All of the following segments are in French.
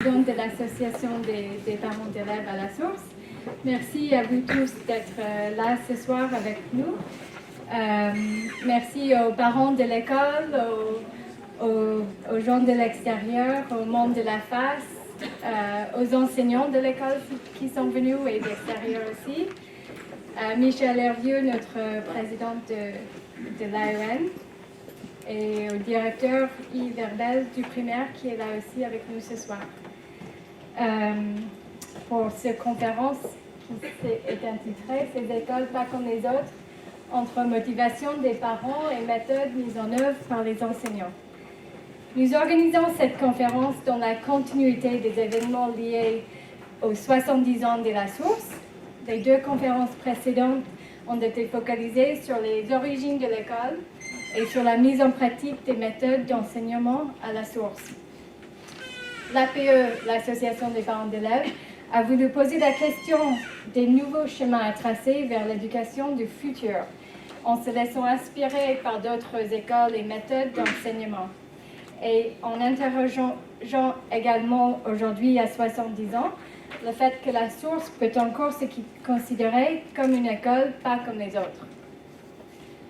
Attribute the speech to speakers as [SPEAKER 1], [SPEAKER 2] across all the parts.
[SPEAKER 1] De l'Association des parents d'élèves à la source. Merci à vous tous d'être là ce soir avec nous. Merci aux parents de l'école, aux gens de l'extérieur, au monde de la face, aux enseignants de l'école qui sont venus et d'extérieur aussi. Michel Hervieux, notre présidente de l'AEN, et au directeur Yves Verbel du primaire qui est là aussi avec nous ce soir. Pour cette conférence qui est intitulée « Ces écoles pas comme les autres, entre motivation des parents et méthodes mises en œuvre par les enseignants ». Nous organisons cette conférence dans la continuité des événements liés aux 70 ans de la source. Les deux conférences précédentes ont été focalisées sur les origines de l'école et sur la mise en pratique des méthodes d'enseignement à la source. L'APE, l'Association des parents d'élèves, a voulu poser la question des nouveaux chemins à tracer vers l'éducation du futur, en se laissant inspirer par d'autres écoles et méthodes d'enseignement, et en interrogeant également aujourd'hui à 70 ans, le fait que la source peut encore se considérer comme une école pas comme les autres.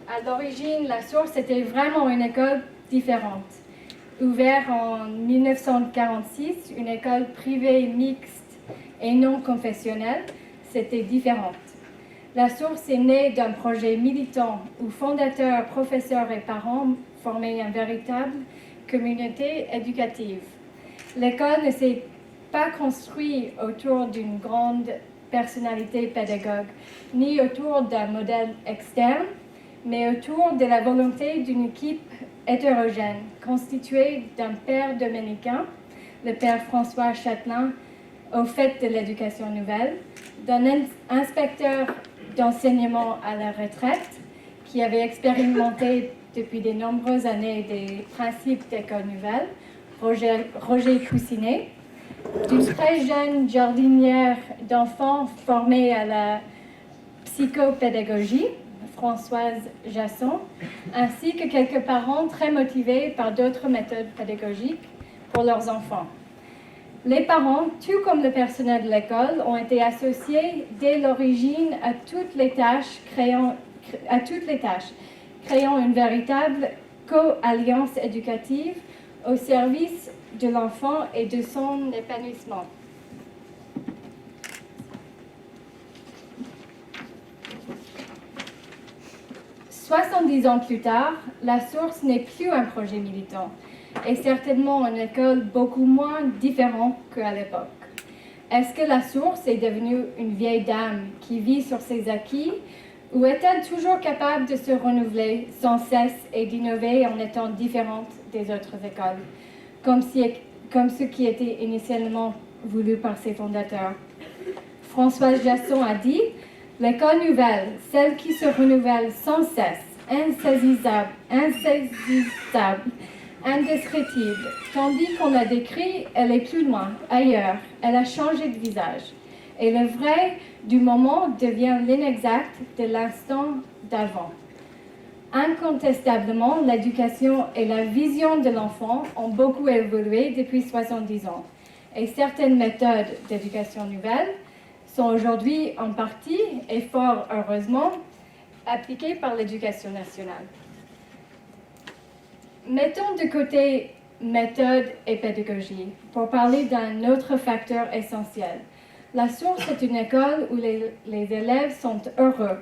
[SPEAKER 1] À l'origine, la source était vraiment une école différente. Ouvert en 1946, une école privée mixte et non confessionnelle, c'était différente. La source est née d'un projet militant où fondateurs, professeurs et parents formaient une véritable communauté éducative. L'école ne s'est pas construite autour d'une grande personnalité pédagogue, ni autour d'un modèle externe, mais autour de la volonté d'une équipe hétérogène, constituée d'un père dominicain, le père François Châtelain, au fait de l'éducation nouvelle, d'un inspecteur d'enseignement à la retraite, qui avait expérimenté depuis de nombreuses années des principes d'école nouvelle, Roger Coussinet, d'une très jeune jardinière d'enfants formée à la psychopédagogie, Françoise Jasson, ainsi que quelques parents très motivés par d'autres méthodes pédagogiques pour leurs enfants. Les parents, tout comme le personnel de l'école, ont été associés dès l'origine à toutes les tâches, créant une véritable co-alliance éducative au service de l'enfant et de son épanouissement. « 70 ans plus tard, la source n'est plus un projet militant et certainement une école beaucoup moins différente qu'à l'époque. Est-ce que la source est devenue une vieille dame qui vit sur ses acquis ou est-elle toujours capable de se renouveler sans cesse et d'innover en étant différente des autres écoles, comme ce qui était initialement voulu par ses fondateurs? Françoise Jasson a dit « L'école nouvelle, celle qui se renouvelle sans cesse, insaisissable, indescriptible, tandis qu'on la décrit, elle est plus loin, ailleurs, elle a changé de visage. Et le vrai du moment devient l'inexact de l'instant d'avant. Incontestablement, l'éducation et la vision de l'enfant ont beaucoup évolué depuis 70 ans. Et certaines méthodes d'éducation nouvelle sont aujourd'hui en partie, et fort heureusement, appliquées par l'éducation nationale. Mettons de côté méthode et pédagogie pour parler d'un autre facteur essentiel. La source est une école où les élèves sont heureux.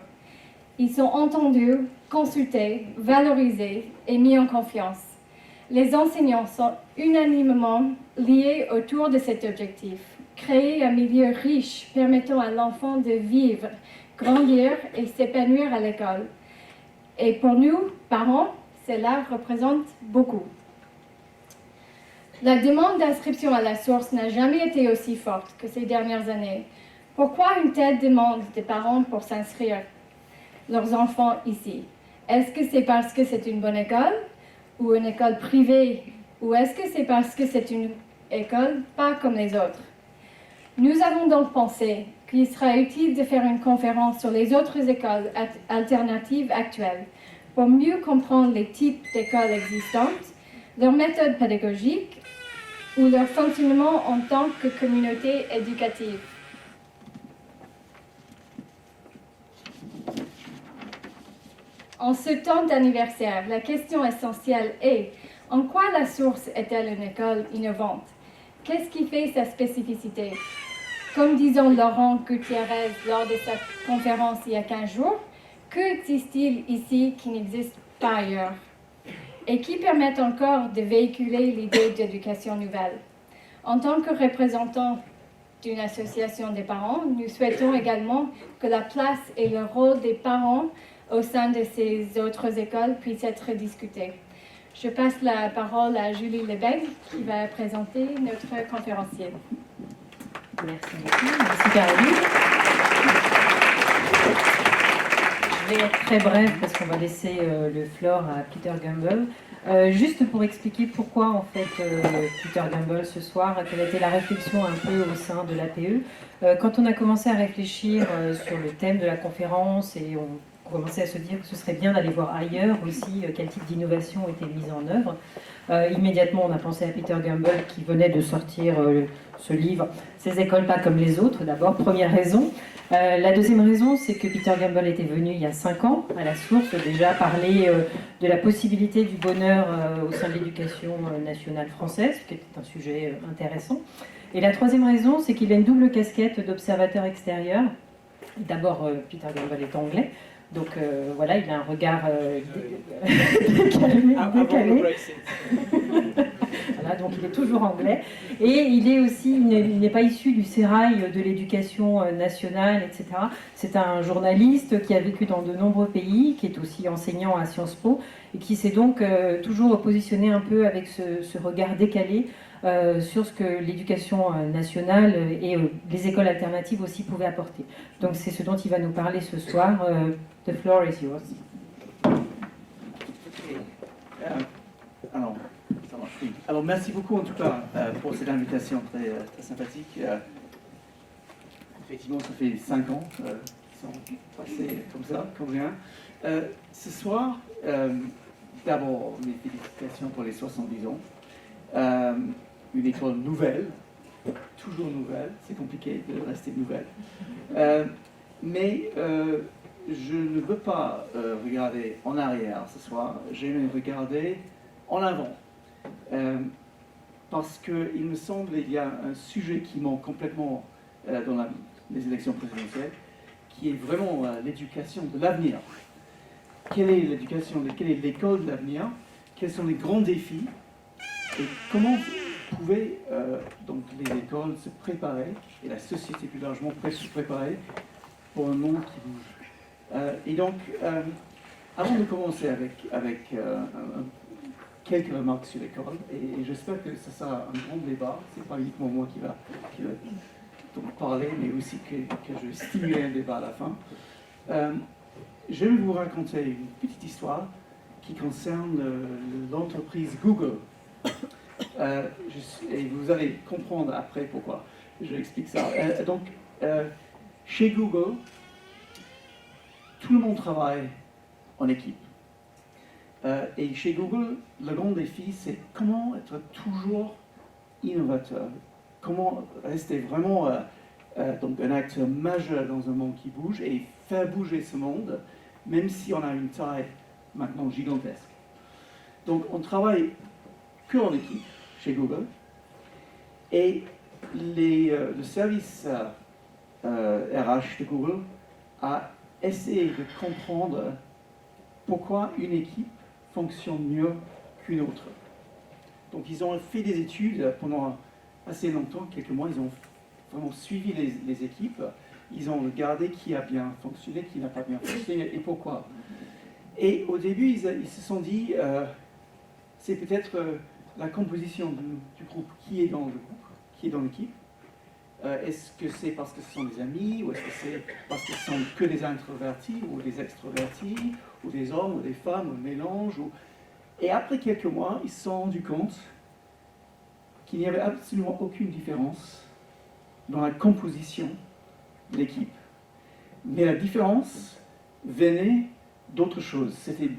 [SPEAKER 1] Ils sont entendus, consultés, valorisés et mis en confiance. Les enseignants sont unanimement liés autour de cet objectif. Créer un milieu riche permettant à l'enfant de vivre, grandir et s'épanouir à l'école. Et pour nous, parents, cela représente beaucoup. La demande d'inscription à la source n'a jamais été aussi forte que ces dernières années. Pourquoi une telle demande des parents pour s'inscrire leurs enfants ici? Est-ce que c'est parce que c'est une bonne école ou une école privée? Ou est-ce que c'est parce que c'est une école pas comme les autres? Nous avons donc pensé qu'il sera utile de faire une conférence sur les autres écoles alternatives actuelles pour mieux comprendre les types d'écoles existantes, leurs méthodes pédagogiques ou leur fonctionnement en tant que communauté éducative. En ce temps d'anniversaire, la question essentielle est: en quoi la source est-elle une école innovante? Qu'est-ce qui fait sa spécificité? Comme disait Laurent Gutiérrez lors de sa conférence il y a 15 jours, que existe-t-il ici qui n'existe pas ailleurs? Et qui permet encore de véhiculer l'idée d'éducation nouvelle? En tant que représentants d'une association des parents, nous souhaitons également que la place et le rôle des parents au sein de ces autres écoles puissent être discutés. Je passe la parole à Julie Lebègue qui va présenter notre conférencier.
[SPEAKER 2] Merci beaucoup. Merci Caroline. Je vais être très brève parce qu'on va laisser le floor à Peter Gamble. Juste pour expliquer pourquoi en fait Peter Gamble ce soir, quelle a été la réflexion un peu au sein de l'APE. Quand on a commencé à réfléchir sur le thème de la conférence et on commençait à se dire que ce serait bien d'aller voir ailleurs aussi quel type d'innovation était mise en œuvre, immédiatement on a pensé à Peter Gamble qui venait de sortir ce livre « Ces écoles pas comme les autres », d'abord, première raison. La deuxième raison, c'est que Peter Gamble était venu il y a 5 ans à la source déjà parler de la possibilité du bonheur au sein de l'éducation nationale française, qui était un sujet intéressant. Et la troisième raison, c'est qu'il a une double casquette d'observateur extérieur. D'abord, Peter Gamble est anglais, donc voilà, il a un regard décalé. Voilà, donc il est toujours anglais. Et il est aussi, il n'est pas issu du sérail de l'éducation nationale, etc. C'est un journaliste qui a vécu dans de nombreux pays, qui est aussi enseignant à Sciences Po, et qui s'est donc toujours positionné un peu avec ce regard décalé sur ce que l'éducation nationale et les écoles alternatives aussi pouvaient apporter. Donc c'est ce dont il va nous parler ce soir. The floor is yours.
[SPEAKER 3] Alors, merci beaucoup en tout cas pour cette invitation très, très sympathique. Effectivement, ça fait 5 ans qu'ils sont passés comme ça, comme rien. Ce soir, d'abord, mes félicitations pour les 70 ans. Une école nouvelle, toujours nouvelle, c'est compliqué de rester nouvelle. Mais je ne veux pas regarder en arrière ce soir, j'aime regarder en avant. Parce qu'il me semble qu'il y a un sujet qui manque complètement dans les élections présidentielles, qui est vraiment l'éducation de l'avenir. Quelle est l'éducation, quelle est l'école de l'avenir? Quels sont les grands défis? Et comment pouvaient donc les écoles se préparer, et la société plus largement se préparer pour un monde qui bouge? Et donc, avant de commencer avec quelques remarques sur l'école, et j'espère que ça sera un grand débat, c'est pas uniquement moi qui va donc parler, mais aussi que je vais stimuler un débat à la fin. Je vais vous raconter une petite histoire qui concerne l'entreprise Google. Et vous allez comprendre après pourquoi je explique ça. Chez Google, tout le monde travaille en équipe. Et chez Google, le grand défi, c'est comment être toujours innovateur, comment rester vraiment donc un acteur majeur dans un monde qui bouge et faire bouger ce monde, même si on a une taille maintenant gigantesque. Donc on travaille que en équipe chez Google, et le service RH de Google a essayé de comprendre pourquoi une équipe fonctionne mieux qu'une autre. Donc ils ont fait des études pendant assez longtemps, quelques mois, ils ont vraiment suivi les équipes, ils ont regardé qui a bien fonctionné, qui n'a pas bien fonctionné et pourquoi. Et au début, ils se sont dit, c'est peut-être la composition du groupe, qui est dans le groupe, qui est dans l'équipe. Est-ce que c'est parce que ce sont des amis, ou est-ce que c'est parce que ce sont que des introvertis, ou des extrovertis, ou des hommes, ou des femmes, ou un mélange Et après quelques mois, ils se sont rendus compte qu'il n'y avait absolument aucune différence dans la composition de l'équipe. Mais la différence venait d'autre chose. C'était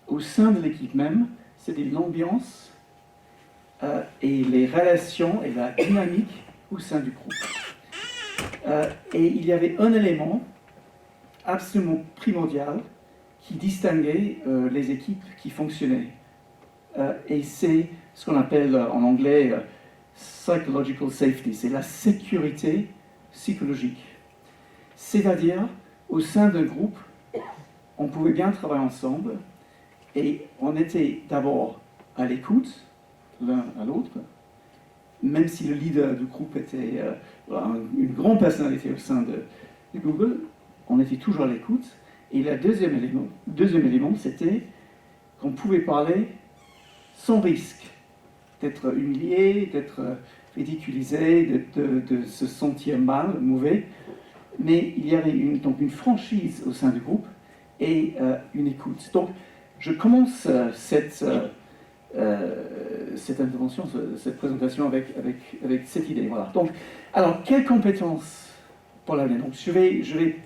[SPEAKER 3] au sein de l'équipe même, c'était l'ambiance et les relations et la dynamique au sein du groupe. Et il y avait un élément absolument primordial qui distinguait les équipes qui fonctionnaient. Et c'est ce qu'on appelle en anglais psychological safety, c'est la sécurité psychologique. C'est-à-dire, au sein d'un groupe, on pouvait bien travailler ensemble et on était d'abord à l'écoute l'un à l'autre, même si le leader du groupe était une grande personnalité au sein de Google, on était toujours à l'écoute. Et le deuxième élément, c'était qu'on pouvait parler sans risque d'être humilié, d'être ridiculisé, de se sentir mal, mauvais. Mais il y avait donc une franchise au sein du groupe et une écoute. Donc, je commence cette intervention, cette présentation avec cette idée. Voilà. Donc, alors, quelles compétences pour l'avenir? Donc, je vais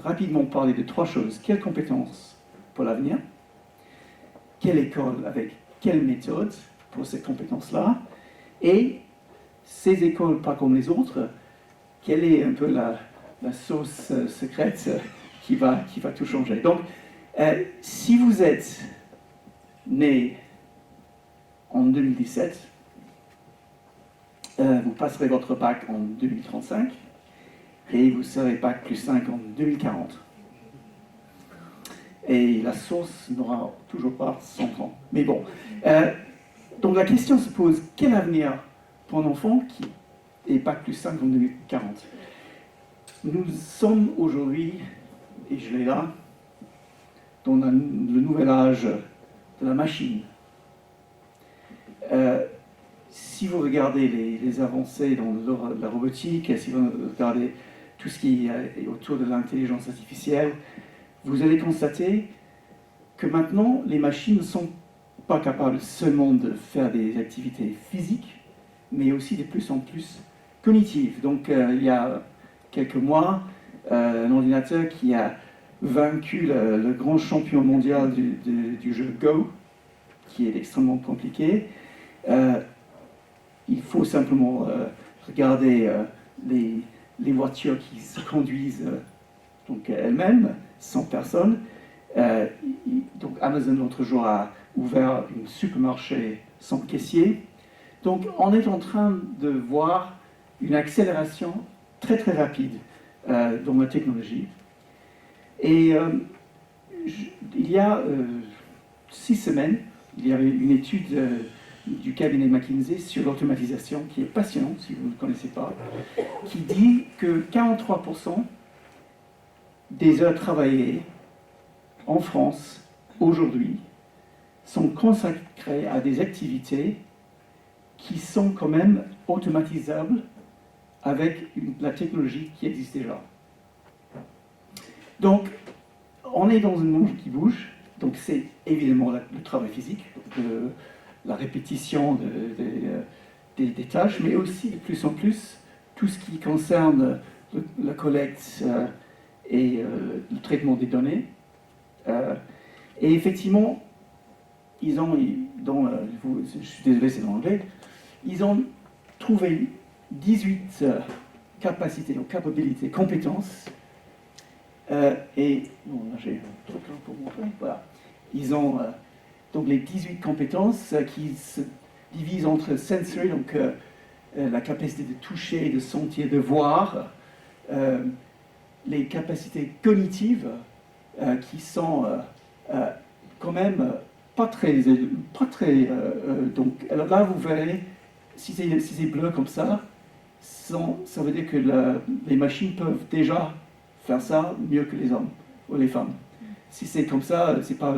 [SPEAKER 3] rapidement parler de trois choses. Quelles compétences pour l'avenir? Quelle école avec quelle méthode pour ces compétences-là? Et ces écoles, pas comme les autres, quelle est un peu la sauce secrète qui va tout changer? Donc, si vous êtes né en 2017, vous passerez votre bac en 2035 et vous serez bac plus 5 en 2040. Et la source n'aura toujours pas 100 ans. Mais bon, donc la question se pose, quel avenir pour un enfant qui est bac plus 5 en 2040? Nous sommes aujourd'hui, et je l'ai là, dans le nouvel âge de la machine. Si vous regardez les avancées dans la robotique, si vous regardez tout ce qui est autour de l'intelligence artificielle, vous allez constater que maintenant, les machines ne sont pas capables seulement de faire des activités physiques, mais aussi de plus en plus cognitives. Donc, il y a quelques mois, un ordinateur qui a vaincu le grand champion mondial du jeu Go, qui est extrêmement compliqué. Il faut simplement regarder les voitures qui se conduisent donc elles-mêmes, sans personne. Donc Amazon l'autre jour a ouvert un supermarché sans caissier. Donc on est en train de voir une accélération très très rapide dans la technologie. Et il y a 6 semaines, il y avait une étude du cabinet McKinsey sur l'automatisation qui est passionnante, si vous ne connaissez pas, qui dit que 43% des heures travaillées en France aujourd'hui sont consacrées à des activités qui sont quand même automatisables avec la technologie qui existe déjà. Donc, on est dans un monde qui bouge, donc c'est évidemment le travail physique, la répétition des tâches, mais aussi de plus en plus tout ce qui concerne la collecte et le traitement des données. Et effectivement, ils ont, je suis désolé, c'est en anglais, ils ont trouvé 18 capacités, donc capabilités, compétences. Et non, là j'ai un truc là pour montrer. Voilà. Ils ont donc les 18 compétences qui se divisent entre sensory, donc la capacité de toucher, de sentir, de voir, les capacités cognitives qui sont quand même pas très donc alors là vous verrez si c'est bleu comme ça veut dire que les machines peuvent déjà faire ça mieux que les hommes ou les femmes. Si c'est comme ça, c'est pas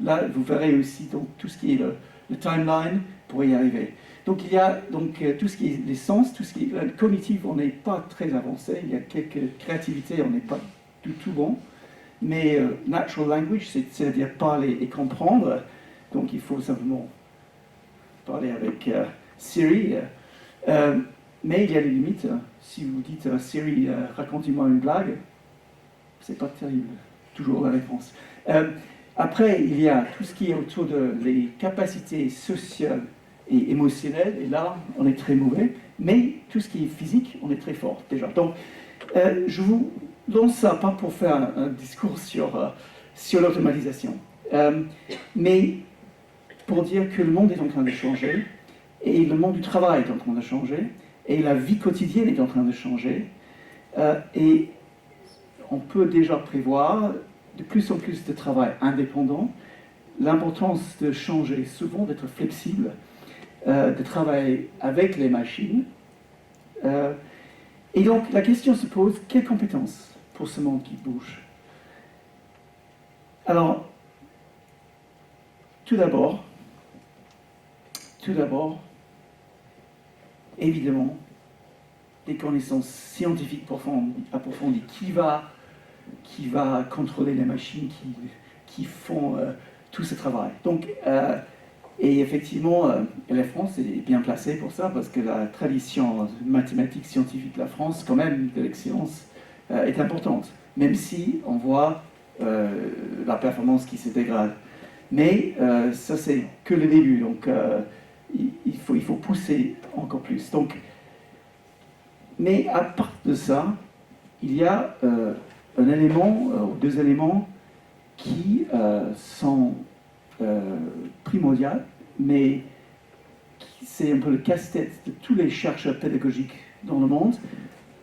[SPEAKER 3] là vous verrez aussi donc tout ce qui est le timeline pour y arriver. Donc il y a donc tout ce qui est les sens, tout ce qui est cognitif, on n'est pas très avancé. Il y a quelques créativités, on n'est pas du tout bon. Mais natural language, c'est-à-dire parler et comprendre. Donc il faut simplement parler avec Siri. Mais il y a des limites. Si vous dites à Siri, racontez-moi une blague, c'est pas terrible. Toujours la réponse. Après, il y a tout ce qui est autour de les capacités sociales et émotionnel, et là, on est très mauvais. Mais tout ce qui est physique, on est très fort déjà. Donc, je vous lance ça pas pour faire un discours sur l'automatisation, mais pour dire que le monde est en train de changer, et le monde du travail est en train de changer, et la vie quotidienne est en train de changer, et on peut déjà prévoir de plus en plus de travail indépendant, l'importance de changer souvent, d'être flexible, de travailler avec les machines. Et donc la question se pose, quelles compétences pour ce monde qui bouge? Alors, tout d'abord, évidemment, des connaissances scientifiques approfondies. Qui va contrôler les machines qui font tout ce travail? Donc, et effectivement, la France est bien placée pour ça, parce que la tradition mathématique scientifique de la France, quand même, de l'excellence, est importante, même si on voit la performance qui se dégrade. Mais ça, c'est que le début, donc il faut pousser encore plus. Donc, mais à part de ça, il y a un élément, ou deux éléments, qui sont primordiaux, mais c'est un peu le casse-tête de tous les chercheurs pédagogiques dans le monde.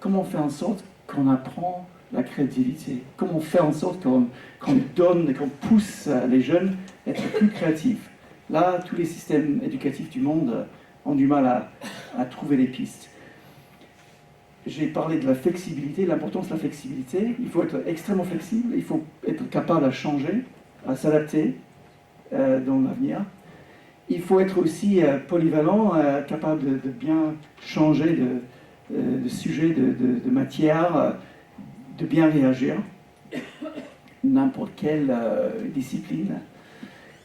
[SPEAKER 3] Comment faire en sorte qu'on apprend la créativité? Comment faire en sorte qu'on donne et qu'on pousse les jeunes à être plus créatifs? Là, tous les systèmes éducatifs du monde ont du mal à trouver des pistes. J'ai parlé de la flexibilité, l'importance de la flexibilité. Il faut être extrêmement flexible, il faut être capable à changer, à s'adapter dans l'avenir. Il faut être aussi polyvalent, capable de bien changer de sujet, de matière, de bien réagir, n'importe quelle discipline.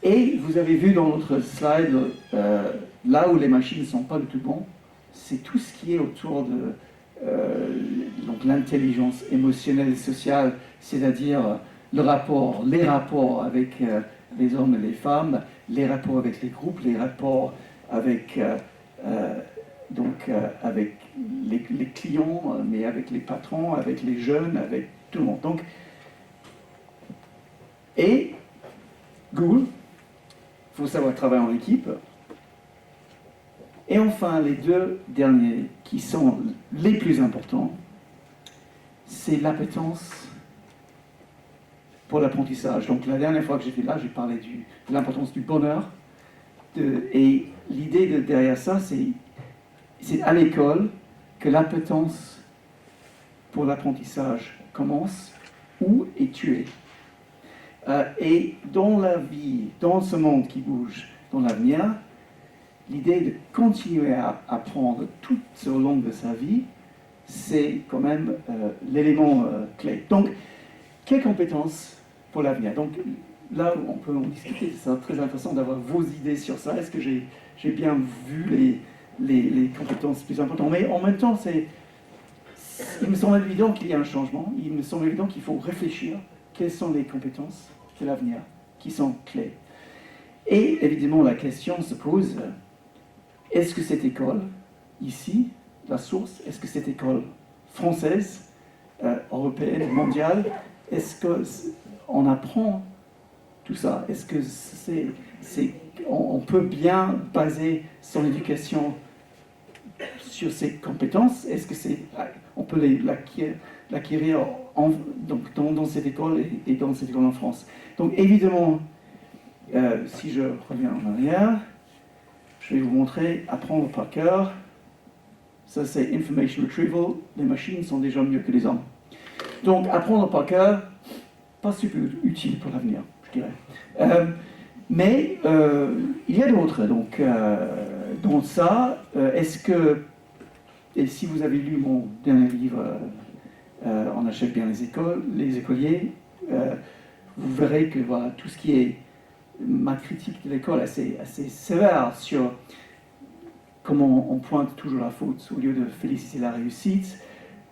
[SPEAKER 3] Et vous avez vu dans notre slide, là où les machines ne sont pas du tout bonnes, c'est tout ce qui est autour de donc l'intelligence émotionnelle et sociale, c'est-à-dire les rapports avec les hommes et les femmes, les rapports avec les groupes, les rapports avec, avec les clients, mais avec les patrons, avec les jeunes, avec tout le monde. Donc, et Google, il faut savoir travailler en équipe. Et enfin, les deux derniers qui sont les plus importants, c'est l'appétence pour l'apprentissage. Donc la dernière fois que j'étais là, j'ai parlé de l'importance du bonheur. Et l'idée derrière ça, c'est à l'école que l'appétence pour l'apprentissage commence. Où es-tu? Et dans la vie, dans ce monde qui bouge, dans l'avenir, l'idée de continuer à apprendre tout au long de sa vie, c'est quand même l'élément clé. Donc, quelles compétences pour l'avenir? Donc, là, on peut en discuter. C'est très intéressant d'avoir vos idées sur ça. Est-ce que j'ai bien vu les compétences plus importantes? Mais en même temps, il me semble évident qu'il y a un changement. Il me semble évident qu'il faut réfléchir. Quelles sont les compétences de l'avenir qui sont clés? Et évidemment, la question se pose, est-ce que cette école, ici, la source, est-ce que cette école française, européenne, mondiale, est-ce qu'on apprend tout ça? Est-ce que on peut bien baser son éducation sur ses compétences? Est-ce que on peut l'acquérir dans cette école et dans cette école en France? Donc évidemment, si je reviens en arrière, je vais vous montrer apprendre par cœur. Ça, c'est information retrieval. Les machines sont déjà mieux que les hommes. Donc, apprendre par cœur, pas super utile pour l'avenir, je dirais. Mais il y a d'autres. Donc, dans ça, est-ce que, et si vous avez lu mon dernier livre, On achète bien les écoliers, vous verrez que voilà, tout ce qui est ma critique de l'école assez sévère sur comment on pointe toujours la faute au lieu de féliciter la réussite,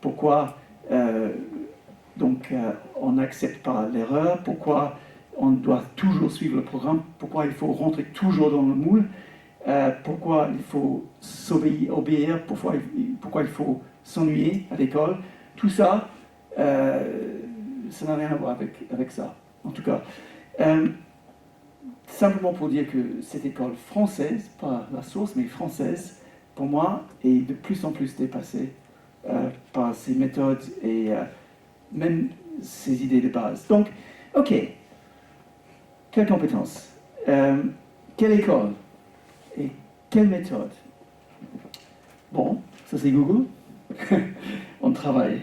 [SPEAKER 3] pourquoi on n'accepte pas l'erreur, pourquoi on doit toujours suivre le programme, pourquoi il faut rentrer toujours dans le moule. pourquoi il faut obéir, pourquoi il faut s'ennuyer à l'école. Tout ça, ça n'a rien à voir avec ça, en tout cas. Simplement pour dire que cette école française, pas la source, mais française, pour moi, est de plus en plus dépassée par ces méthodes et même ces idées de base. Donc, ok, quelles compétences, quelle école et quelle méthode? Bon, ça c'est Google. On travaille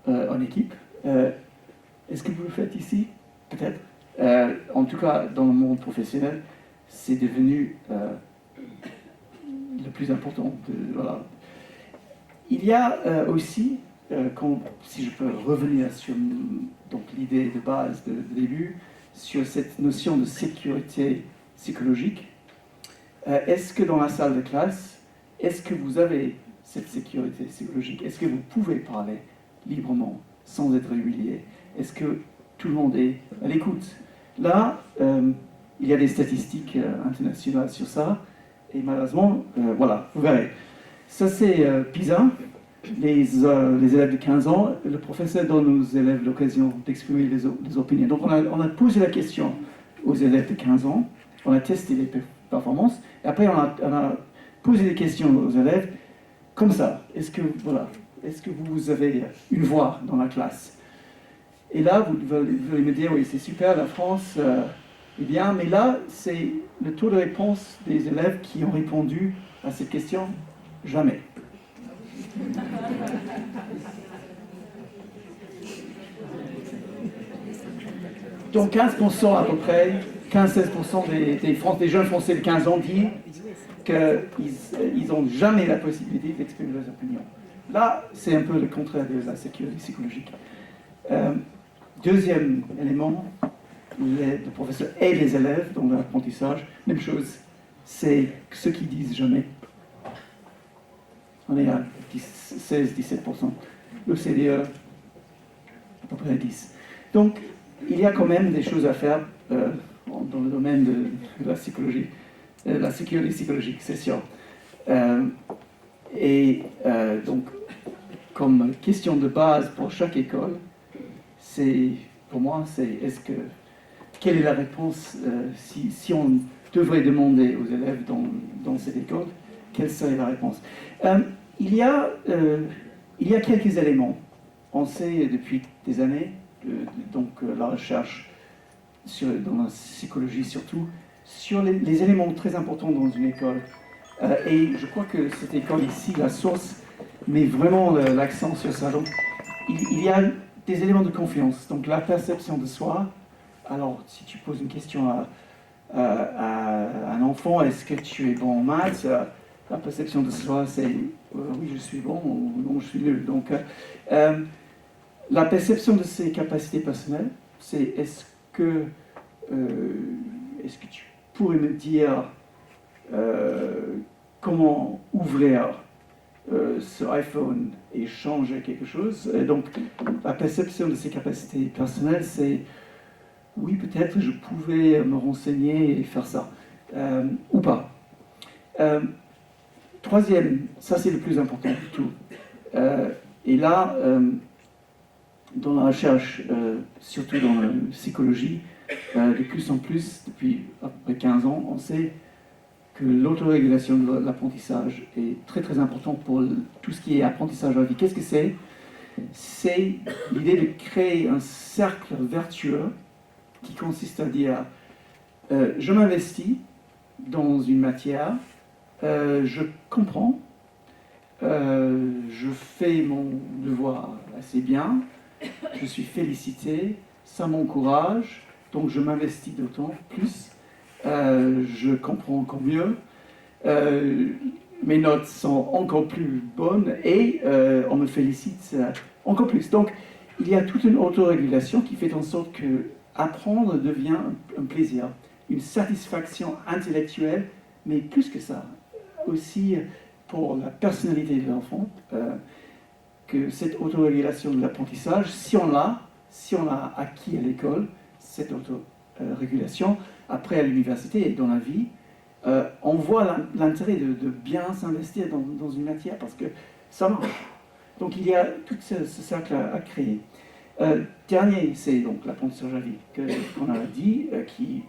[SPEAKER 3] en équipe. Est-ce que vous le faites ici? Peut-être. En tout cas, dans le monde professionnel, c'est devenu le plus important. Voilà. Il y a aussi, si je peux revenir sur donc, l'idée de base de début, sur cette notion de sécurité psychologique. Est-ce que dans la salle de classe, est-ce que vous avez cette sécurité psychologique? Est-ce que vous pouvez parler librement, sans être humilié? Est-ce que tout le monde est à l'écoute? Là, il y a des statistiques internationales sur ça, et malheureusement, voilà, vous verrez. Ça, c'est PISA, les élèves de 15 ans. Le professeur donne aux élèves l'occasion d'exprimer les opinions. Donc, on a posé la question aux élèves de 15 ans, on a testé les performances, et après, on a posé des questions aux élèves, comme ça. Est-ce que vous avez une voix dans la classe? Et là, vous allez me dire, oui, c'est super, la France est bien, mais là, c'est le taux de réponse des élèves qui ont répondu à cette question, jamais. Donc 15% à peu près, 15-16% des jeunes Français de 15 ans disent qu'ils n'ont jamais la possibilité d'exprimer leurs opinions. Là, c'est un peu le contraire de la sécurité psychologique. Deuxième élément, le professeur et les élèves dans l'apprentissage, même chose, c'est ceux qui disent jamais. On est à 16-17%. L'OCDE, à peu près 10%. Donc, il y a quand même des choses à faire dans le domaine de la psychologie, la sécurité psychologique, c'est sûr. Donc, comme question de base pour chaque école, pour moi, quelle est la réponse si on devrait demander aux élèves dans cette école, quelle serait la réponse? Il y a quelques éléments. On sait depuis des années, la recherche dans la psychologie surtout, sur les éléments très importants dans une école. Et je crois que cette école ici, la source, met vraiment l'accent sur ça. Donc, il y a des éléments de confiance. Donc, la perception de soi. Alors, si tu poses une question à un enfant, est-ce que tu es bon en maths? La perception de soi, c'est oui, je suis bon ou non, je suis nul. Donc, la perception de ses capacités personnelles, c'est est-ce que tu pourrais me dire comment ouvrir ce iPhone et changer quelque chose? Et donc, la perception de ses capacités personnelles, c'est oui, peut-être je pouvais me renseigner et faire ça, ou pas. Troisième, ça c'est le plus important de tout. Et là, dans la recherche, surtout dans la psychologie, de plus en plus, depuis à peu près 15 ans, on sait que l'autorégulation de l'apprentissage est très très importante pour tout ce qui est apprentissage à la vie. Qu'est-ce que c'est? C'est l'idée de créer un cercle vertueux qui consiste à dire je m'investis dans une matière, je comprends, je fais mon devoir assez bien, je suis félicité, ça m'encourage, donc je m'investis d'autant plus, je comprends encore mieux, mes notes sont encore plus bonnes et on me félicite encore plus. Donc il y a toute une autorégulation qui fait en sorte que apprendre devient un plaisir, une satisfaction intellectuelle, mais plus que ça, aussi pour la personnalité de l'enfant, que cette autorégulation de l'apprentissage, si on l'a acquis à l'école, cette autorégulation, après à l'université et dans la vie, on voit l'intérêt de bien s'investir dans une matière parce que ça marche. Donc il y a tout ce cercle à créer. Dernier, c'est donc l'apprentissage à vie qu'on a dit, qui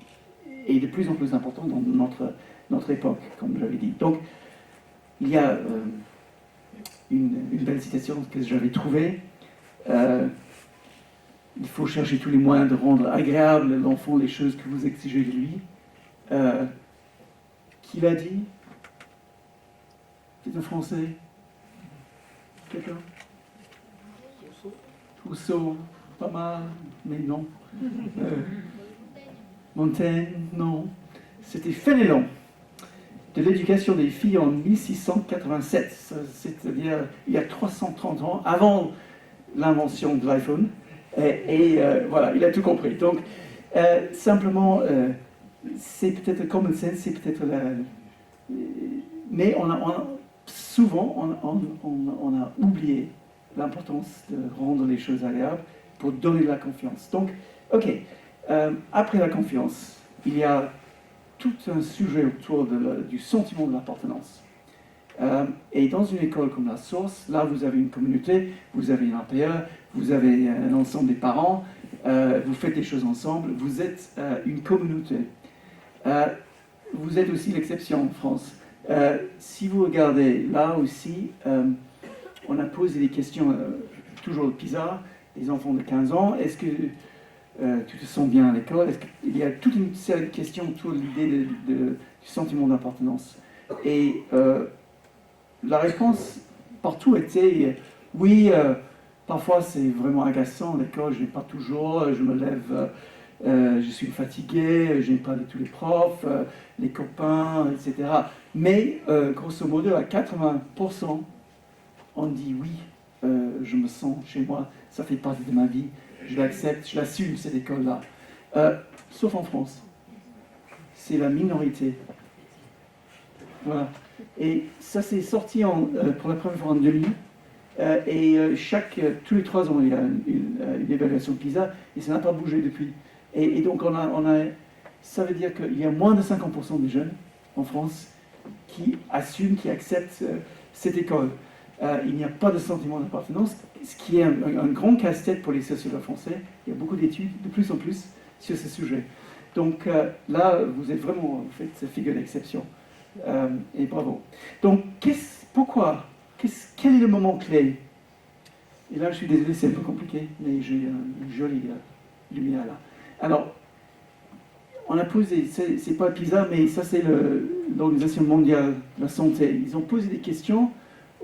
[SPEAKER 3] est de plus en plus important dans notre époque, comme j'avais dit. Donc il y a une belle citation que j'avais trouvée. Il faut chercher tous les moyens de rendre agréable à l'enfant les choses que vous exigez de lui. Qui l'a dit? C'est un Français? Quelqu'un? Rousseau, pas mal, mais non. Montaigne, non. C'était Fénelon, de l'éducation des filles en 1687, c'est-à-dire il y a 330 ans, avant l'invention de l'iPhone. Et voilà, il a tout compris. Donc, simplement, c'est peut-être common sense, c'est peut-être mais souvent, on a oublié l'importance de rendre les choses agréables pour donner de la confiance. Donc, ok, après la confiance, il y a tout un sujet autour du sentiment de l'appartenance. Et dans une école comme la Source, là vous avez une communauté, vous avez un APE, vous avez un ensemble des parents, vous faites des choses ensemble, vous êtes une communauté. Vous êtes aussi l'exception en France. Si vous regardez là aussi, on a posé des questions, toujours au PISA, des enfants de 15 ans, est-ce que tu te sens bien à l'école? Il y a toute une série de questions autour de l'idée du sentiment d'appartenance. Et la réponse partout était oui, parfois c'est vraiment agaçant à l'école, je n'ai pas toujours, je me lève, je suis fatigué, je n'ai pas tous les profs, les copains, etc. Mais grosso modo, à 80%, on dit oui, je me sens chez moi, ça fait partie de ma vie, je l'accepte, je l'assume cette école-là. Sauf en France. C'est la minorité. Voilà. Et ça s'est sorti pour la première fois en 2000. Et tous les 3 ans, il y a une évaluation PISA, et ça n'a pas bougé depuis. Et donc, ça veut dire qu'il y a moins de 50% des jeunes en France qui assument, qui acceptent cette école. Il n'y a pas de sentiment d'appartenance, ce qui est un grand casse-tête pour les sociologues français. Il y a beaucoup d'études, de plus en plus, sur ce sujet. Donc là, vous êtes vraiment, vous faites cette figure d'exception. Et bravo. Donc, pourquoi? Quel est le moment clé? Et là, je suis désolé, c'est un peu compliqué, mais j'ai une jolie lumière là. Alors, on a posé, c'est pas PISA, mais ça c'est l'Organisation mondiale de la santé. Ils ont posé des questions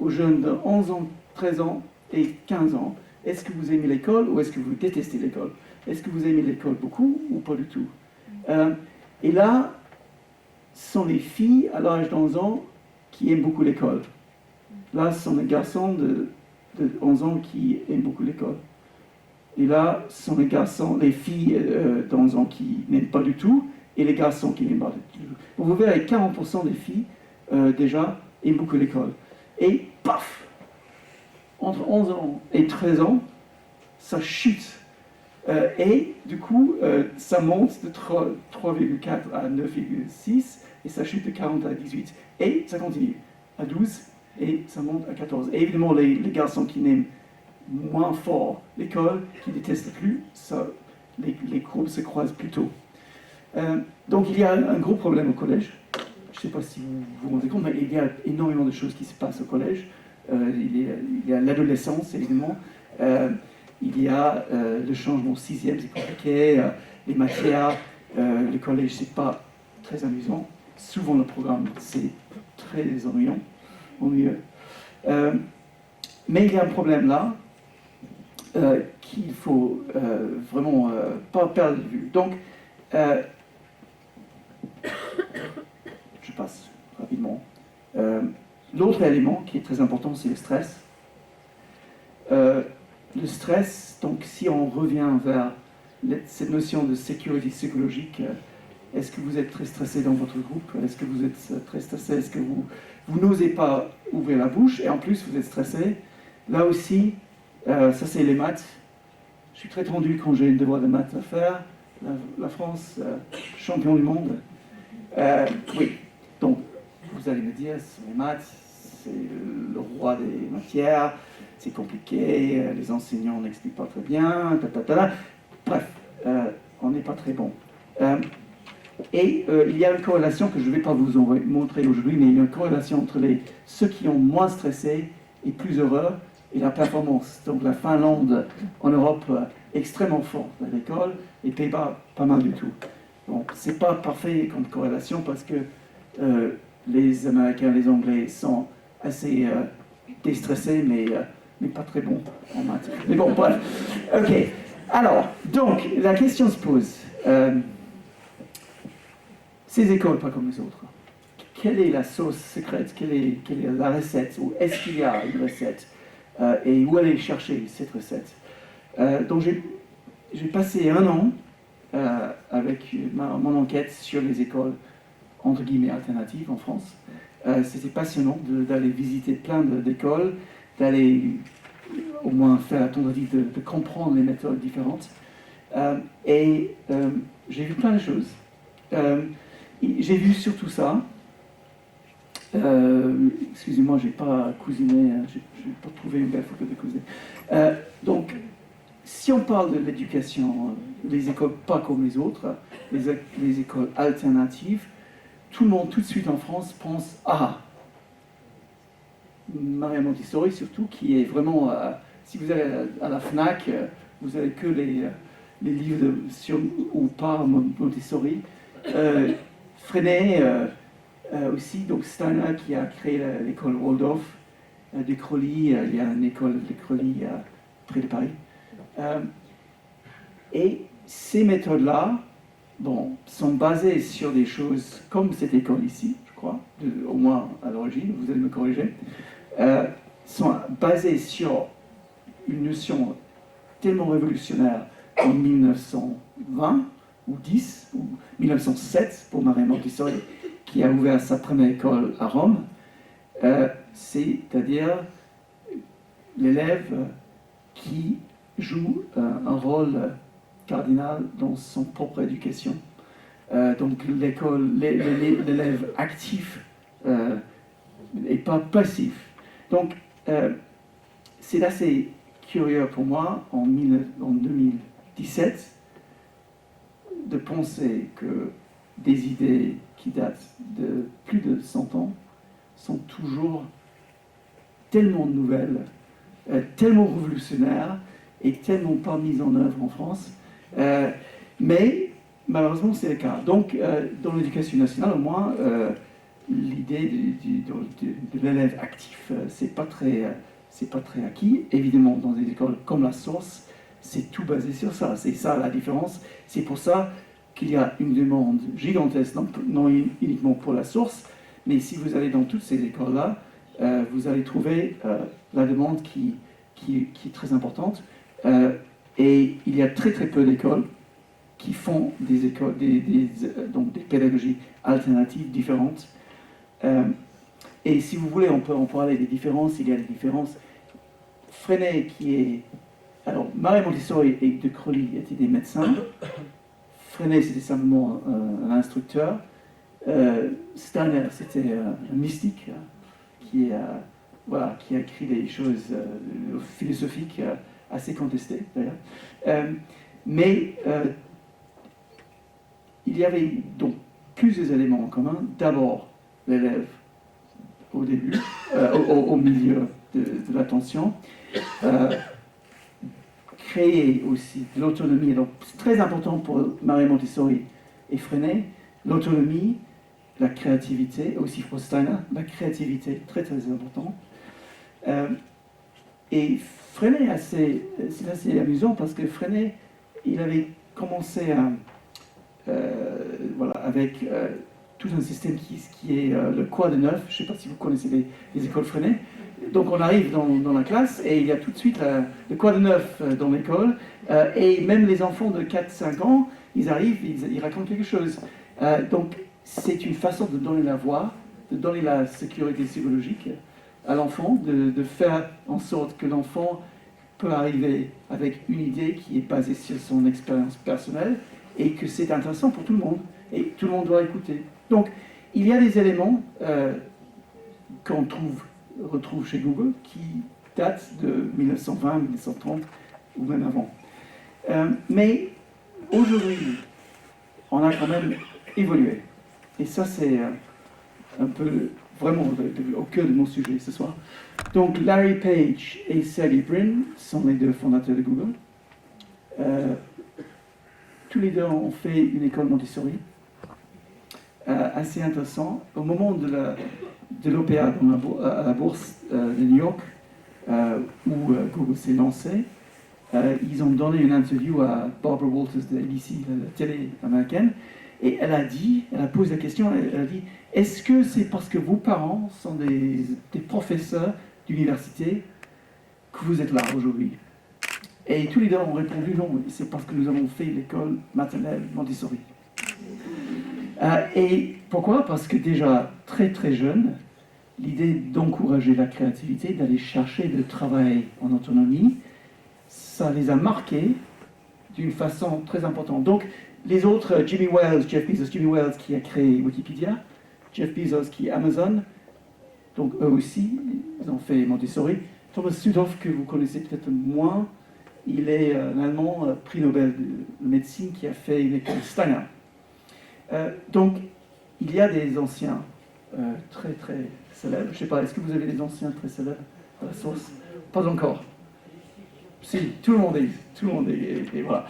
[SPEAKER 3] aux jeunes de 11 ans, 13 ans et 15 ans. Est-ce que vous aimez l'école ou est-ce que vous détestez l'école? Est-ce que vous aimez l'école beaucoup ou pas du tout? Et là, ce sont les filles à l'âge d'11 ans qui aiment beaucoup l'école. Là, ce sont les garçons de 11 ans qui aiment beaucoup l'école. Et là, ce sont les filles d'11 ans qui n'aiment pas du tout, et les garçons qui n'aiment pas du tout. Donc, vous verrez, 40% des filles, déjà, aiment beaucoup l'école. Et paf, entre 11 ans et 13 ans, ça chute. Et du coup, ça monte de 3,4 à 9,6, et ça chute de 40 à 18. Et ça continue à 12, et ça monte à 14. Et évidemment, les garçons qui n'aiment moins fort l'école, qui détestent plus, les courbes se croisent plus tôt. Donc il y a un gros problème au collège. Je ne sais pas si vous vous rendez compte, mais il y a énormément de choses qui se passent au collège. Il y a l'adolescence, évidemment. Il y a le changement 6e, c'est compliqué. Les matières, le collège, c'est pas très amusant. Souvent, le programme, c'est très ennuyeux. Mais il y a un problème là qu'il faut vraiment pas perdre de vue. Donc, je passe rapidement. L'autre élément qui est très important, c'est le stress. Le stress, donc si on revient vers cette notion de sécurité psychologique, est-ce que vous êtes très stressé dans votre groupe? Est-ce que vous êtes très stressé? Est-ce que vous n'osez pas ouvrir la bouche et en plus vous êtes stressé? Là aussi, ça c'est les maths. Je suis très tendu quand j'ai un devoir de maths à faire. La France, champion du monde. Oui. Donc, vous allez me dire, les maths, c'est le roi des matières, c'est compliqué, les enseignants n'expliquent pas très bien, bref, on n'est pas très bon. Il y a une corrélation que je ne vais pas vous montrer aujourd'hui, mais il y a une corrélation entre ceux qui ont moins stressé et plus heureux et la performance. Donc la Finlande en Europe extrêmement forte à l'école, et Pays-Bas pas mal du tout. Bon, c'est pas parfait comme corrélation parce que les Américains, les Anglais sont assez déstressés, mais pas très bons en maths. Mais bon, bref. Ok. Alors, donc, la question se pose. Ces écoles, pas comme les autres. Quelle est la sauce secrète? Quelle est la recette? Ou est-ce qu'il y a une recette? Et où aller chercher cette recette? Donc j'ai passé 1 an avec mon enquête sur les écoles entre guillemets alternatives en France. C'était passionnant d'aller visiter plein d'écoles, d'aller au moins faire la tentative de comprendre les méthodes différentes. J'ai vu plein de choses. J'ai vu surtout ça. Excusez-moi, j'ai pas cousiné, j'ai pas trouvé une belle photo de cousiner. Donc, si on parle de l'éducation, les écoles pas comme les autres, les écoles alternatives, tout le monde tout de suite en France pense Maria Montessori surtout, qui est vraiment, si vous allez à la FNAC, vous avez que les livres sur ou pas Montessori. Freinet aussi, donc Steiner qui a créé l'école Waldorf de Crolly, il y a une école de Crolly près de Paris. Et ces méthodes-là, sont basées sur des choses comme cette école ici, je crois, au moins à l'origine, vous allez me corriger, sont basées sur une notion tellement révolutionnaire en 1920 ou 10 ou 1907 pour Maria Montessori, qui a ouvert sa première école à Rome, c'est-à-dire l'élève qui joue un rôle cardinal dans son propre éducation. Donc l'élève actif et pas passif. Donc c'est assez curieux pour moi en 2017 de penser que des idées qui datent de plus de 100 ans sont toujours tellement nouvelles, tellement révolutionnaires et tellement pas mises en œuvre en France. Mais malheureusement, c'est le cas. Donc, dans l'éducation nationale, au moins, l'idée de l'élève actif, c'est pas très acquis. Évidemment, dans des écoles comme la Source, c'est tout basé sur ça. C'est ça la différence. C'est pour ça qu'il y a une demande gigantesque, non uniquement pour la Source, mais si vous allez dans toutes ces écoles-là, vous allez trouver la demande qui est très importante. Et il y a très très peu d'écoles qui font des écoles, donc des pédagogies alternatives différentes. Et si vous voulez, on peut en parler des différences. Il y a des différences. Freinet, qui est... Alors, Maria Montessori et de Crolly étaient des médecins. Freinet, c'était simplement un instructeur. Steiner, c'était un mystique qui a écrit des choses philosophiques assez contestées, d'ailleurs. Mais il y avait donc plusieurs éléments en commun. D'abord, l'élève au début, au milieu de l'attention. Créer aussi de l'autonomie. Donc, c'est très important pour Maria Montessori et Freinet, l'autonomie, la créativité, aussi pour Steiner, la créativité, très très important. Et Freinet, c'est assez amusant parce que Freinet, il avait commencé avec tout un système qui est le quoi de neuf. Je ne sais pas si vous connaissez les écoles Freinet. Donc on arrive dans la classe et il y a tout de suite le quoi de neuf dans l'école. Et même les enfants de 4-5 ans, ils arrivent, ils racontent quelque chose. Donc c'est une façon de donner la voix, de donner la sécurité psychologique à l'enfant, de faire en sorte que l'enfant peut arriver avec une idée qui est basée sur son expérience personnelle et que c'est intéressant pour tout le monde et tout le monde doit écouter. Donc il y a des éléments qu'on retrouve chez Google qui datent de 1920, 1930 ou même avant. Mais aujourd'hui, on a quand même évolué. Et ça, c'est un peu vraiment au cœur de mon sujet ce soir. Donc, Larry Page et Sergey Brin sont les deux fondateurs de Google. Tous les deux ont fait une école Montessori. Assez intéressant. Au moment de l'OPA à la bourse de New York, où Google s'est lancé, ils ont donné une interview à Barbara Walters de ABC, la télé américaine, et elle a posé la question, elle a dit, est-ce que c'est parce que vos parents sont des professeurs d'université que vous êtes là aujourd'hui? Et tous les deux ont répondu non, c'est parce que nous avons fait l'école maternelle Montessori. Et pourquoi? Parce que déjà très très jeune, l'idée d'encourager la créativité, d'aller chercher de travailler en autonomie, ça les a marqués d'une façon très importante. Donc les autres, Jimmy Wales qui a créé Wikipédia, Jeff Bezos qui est Amazon, donc eux aussi, ils ont fait Montessori. Thomas Sudhoff, que vous connaissez peut-être moins, il est un Allemand, prix Nobel de médecine, qui a fait une école Steiner. Donc, il y a des anciens très très célèbres. Je ne sais pas, est-ce que vous avez des anciens très célèbres à la source? Pas encore. Si, tout le monde est, et voilà.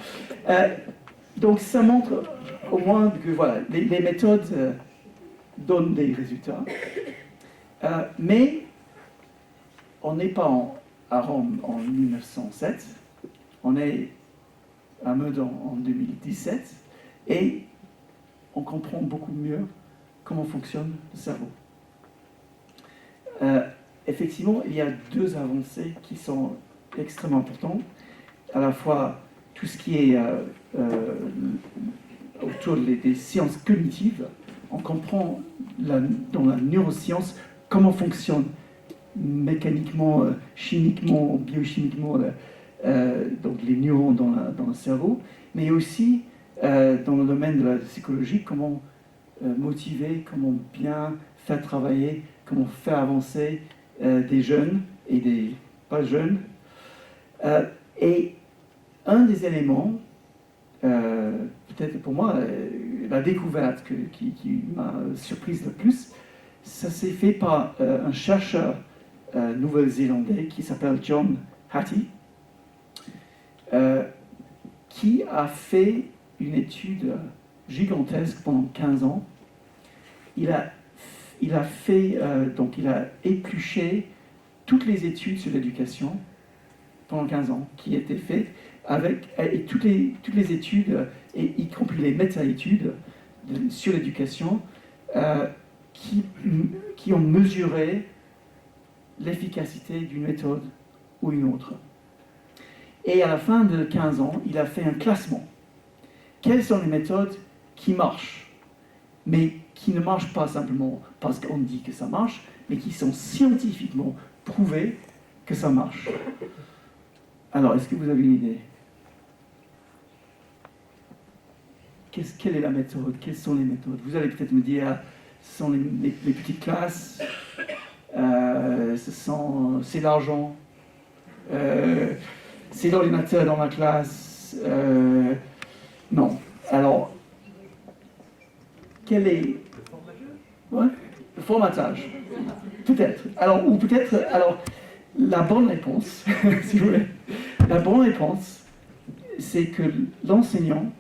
[SPEAKER 3] Donc, ça montre au moins que voilà, les méthodes donnent des résultats. Mais on n'est pas à Rome en 1907, on est à Meudon en 2017, et on comprend beaucoup mieux comment fonctionne le cerveau. Effectivement, il y a deux avancées qui sont extrêmement importantes. À la fois, tout ce qui est autour des sciences cognitives, on comprend dans la neuroscience comment fonctionne mécaniquement, chimiquement, biochimiquement donc les neurones dans le cerveau, mais aussi dans le domaine de la psychologie, comment motiver, comment bien faire travailler, comment faire avancer des jeunes et des pas jeunes. Et un des éléments, peut-être pour moi, la découverte qui m'a surprise le plus, ça s'est fait par un chercheur nouvelle-zélandais qui s'appelle John Hattie, qui a fait une étude gigantesque pendant 15 ans. Il a épluché toutes les études sur l'éducation pendant 15 ans qui étaient faites et toutes les études, et y compris les méta-études sur l'éducation, qui ont mesuré l'efficacité d'une méthode ou une autre. Et à la fin de 15 ans, il a fait un classement. Quelles sont les méthodes qui marchent, mais qui ne marchent pas simplement parce qu'on dit que ça marche, mais qui sont scientifiquement prouvées que ça marche. Alors, est-ce que vous avez une idée? Quelle est la méthode? Quelles sont les méthodes? Vous allez peut-être me dire, ce sont les petites classes, c'est l'argent, c'est l'ordinateur dans la classe. Non. Alors, quel est... Ouais, le formatage. Peut-être. Alors, ou peut-être... Alors, la bonne réponse, si vous voulez, la bonne réponse, c'est que l'enseignant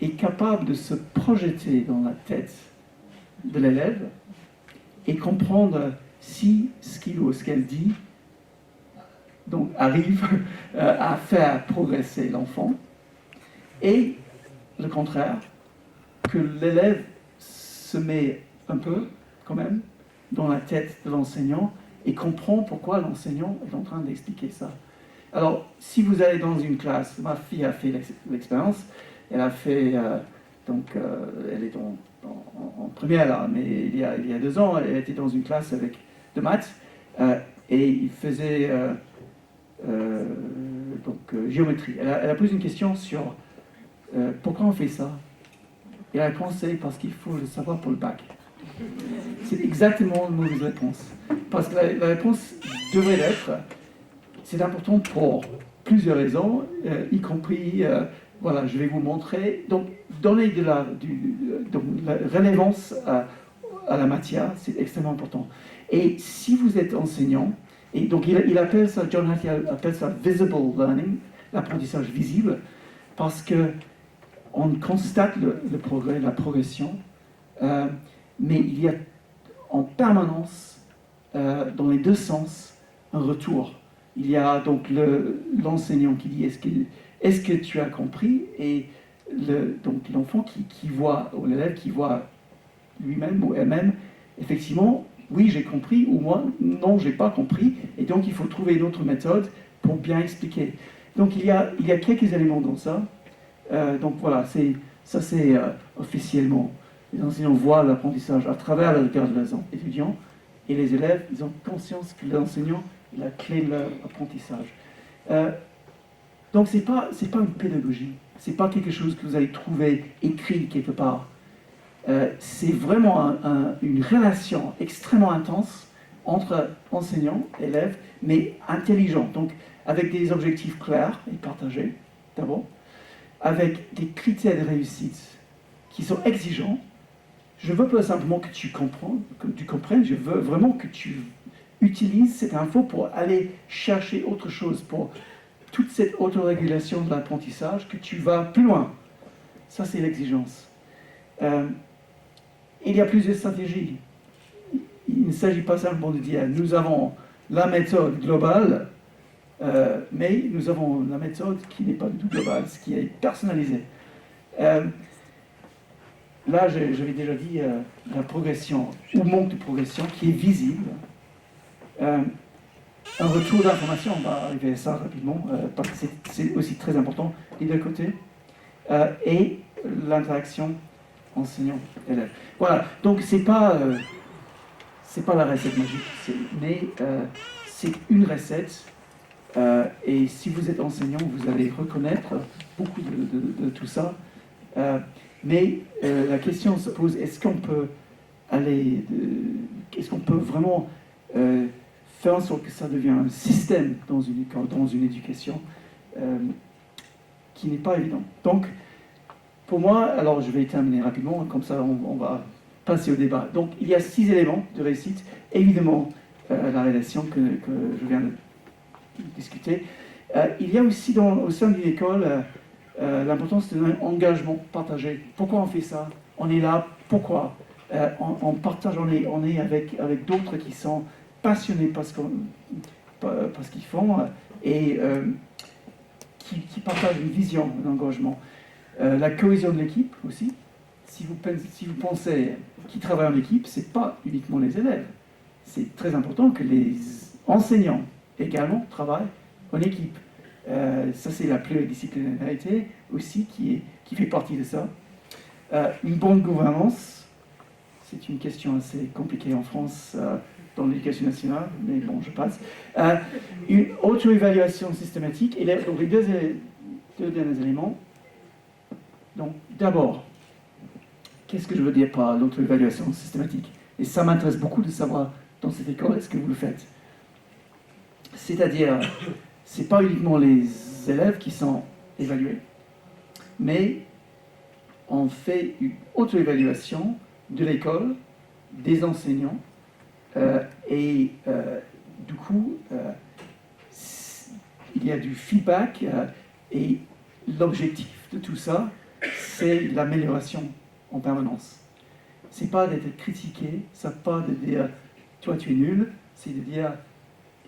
[SPEAKER 3] est capable de se projeter dans la tête de l'élève et comprendre si ce qu'il ou ce qu'elle dit donc, arrive à faire progresser l'enfant, et le contraire, que l'élève se met un peu, quand même, dans la tête de l'enseignant et comprend pourquoi l'enseignant est en train d'expliquer ça. Alors, si vous allez dans une classe, ma fille a fait l'expérience, elle a fait, elle est en première là, mais il y a 2 ans, elle était dans une classe de maths, et il faisait géométrie. Elle a posé une question sur pourquoi on fait ça. Et la réponse c'est parce qu'il faut le savoir pour le bac. C'est exactement une mauvaise réponse. Parce que la réponse devrait être, c'est important pour plusieurs raisons, y compris, voilà, je vais vous montrer. Donc, donner de la relevance à la matière, c'est extrêmement important. Et si vous êtes enseignant, et donc il appelle ça, John Hattie appelle ça visible learning, l'apprentissage visible, parce que on constate le progrès, la progression, mais il y a en permanence, dans les deux sens, un retour. Il y a donc l'enseignant qui dit est-ce que tu as compris, et donc l'enfant qui voit, ou l'élève qui voit lui-même ou elle-même, effectivement, oui j'ai compris, ou moi non j'ai pas compris, et donc il faut trouver une autre méthode pour bien expliquer. Donc il y a quelques éléments dans ça. Donc voilà, ça c'est officiellement. Les enseignants voient l'apprentissage à travers le regard de leurs étudiants, et les élèves, ils ont conscience que l'enseignant est la clé de leur apprentissage. Donc c'est pas une pédagogie, c'est pas quelque chose que vous allez trouver écrit quelque part. C'est vraiment une relation extrêmement intense entre enseignants, élèves, mais intelligents, donc avec des objectifs clairs et partagés, d'abord, avec des critères de réussite qui sont exigeants. Je veux pas simplement que tu comprennes, je veux vraiment que tu utilises cette info pour aller chercher autre chose, pour toute cette autorégulation de l'apprentissage, que tu vas plus loin. Ça, c'est l'exigence. Il y a plusieurs stratégies. Il ne s'agit pas simplement de dire nous avons la méthode globale, mais nous avons la méthode qui n'est pas du tout globale, ce qui est personnalisé. Là, j'avais déjà dit la progression, ou manque de progression, qui est visible. Un retour d'information, on va arriver à ça rapidement, parce que c'est aussi très important des deux côtés. Et l'interaction enseignant-élève. Voilà, donc c'est pas la recette magique, mais c'est une recette. Et si vous êtes enseignant, vous allez reconnaître beaucoup de tout ça. Mais la question se pose, est-ce qu'on peut vraiment faire en sorte que ça devienne un système dans une école, dans une éducation qui n'est pas évident. Donc, pour moi, alors je vais terminer rapidement, comme ça on va passer au débat. Donc, il y a 6 éléments de réussite. Évidemment, la relation que je viens de discuter. Il y a aussi au sein d'une école l'importance d'un engagement partagé. Pourquoi on fait ça? On est là, pourquoi? On partage, on est avec d'autres qui sont passionnés par ce qu'ils font et qui partagent une vision, un engagement. La cohésion de l'équipe aussi. Si vous pensez qu'ils travaillent en équipe, ce n'est pas uniquement les élèves. C'est très important que les enseignants également travaillent en équipe. Ça, c'est la pluridisciplinarité aussi qui fait partie de ça. Une bonne gouvernance, c'est une question assez compliquée en France dans l'éducation nationale, mais bon, je passe. Une auto-évaluation systématique, et donc les deux derniers éléments. Donc, d'abord, qu'est-ce que je veux dire par l'auto-évaluation systématique? Et ça m'intéresse beaucoup de savoir dans cette école, est-ce que vous le faites? C'est-à-dire, ce n'est pas uniquement les élèves qui sont évalués, mais on fait une auto-évaluation de l'école, des enseignants, et du coup, il y a du feedback, et l'objectif de tout ça, c'est l'amélioration en permanence. C'est pas d'être critiqué, c'est pas de dire toi tu es nul, c'est de dire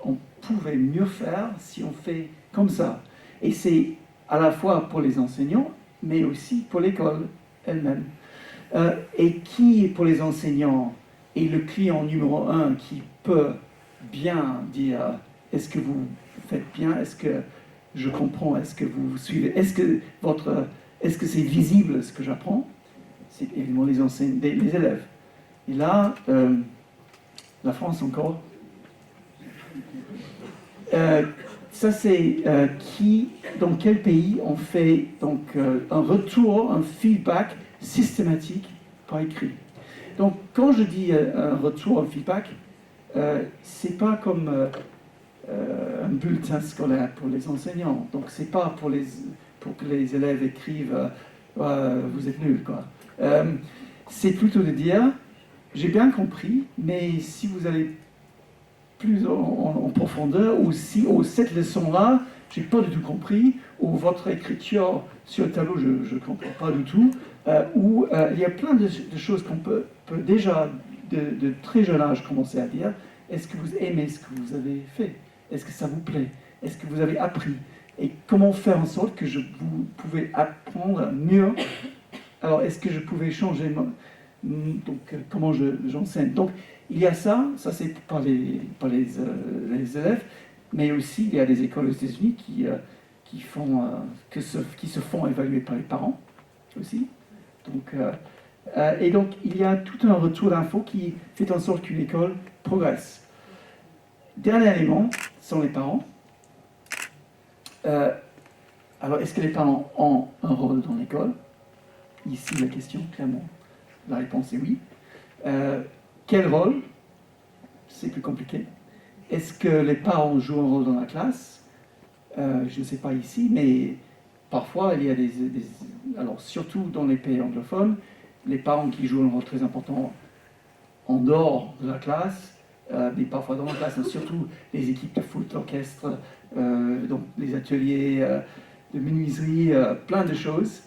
[SPEAKER 3] on pouvait mieux faire si on fait comme ça. Et c'est à la fois pour les enseignants, mais aussi pour l'école elle-même. Et qui, pour les enseignants, est le client numéro 1 qui peut bien dire est-ce que vous faites bien, est-ce que je comprends, est-ce que vous suivez, est-ce que c'est visible ce que j'apprends? C'est évidemment les élèves. Et là, la France encore. Ça c'est dans quel pays on fait donc un retour, un feedback systématique par écrit. Donc, quand je dis un retour, un feedback, c'est pas comme un bulletin scolaire pour les enseignants. Donc, c'est pas pour que les élèves écrivent vous êtes nuls, quoi. C'est plutôt de dire j'ai bien compris, mais si vous allez plus en profondeur, ou si cette leçon-là, j'ai pas du tout compris, ou votre écriture sur le tableau, je ne comprends pas du tout, ou il y a plein de choses qu'on peut déjà, de très jeune âge, commencer à dire. Est-ce que vous aimez ce que vous avez fait? Est-ce que ça vous plaît? Est-ce que vous avez appris? Et comment faire en sorte que vous pouvez apprendre mieux? Alors, est-ce que je pouvais changer comment j'enseigne? Donc, il y a ça c'est pas les élèves, mais aussi il y a des écoles aux États-Unis qui se font évaluer par les parents aussi. Donc, et donc, il y a tout un retour d'infos qui fait en sorte qu'une école progresse. Dernier élément sont les parents. Alors, est-ce que les parents ont un rôle dans l'école? Ici, la question, clairement, la réponse est oui. Quel rôle? C'est plus compliqué. Est-ce que les parents jouent un rôle dans la classe? Je ne sais pas ici, mais parfois, il y a alors, surtout dans les pays anglophones, les parents qui jouent un rôle très important en dehors de la classe, mais parfois dans la classe, surtout les équipes de foot, l'orchestre, donc les ateliers de menuiserie, plein de choses.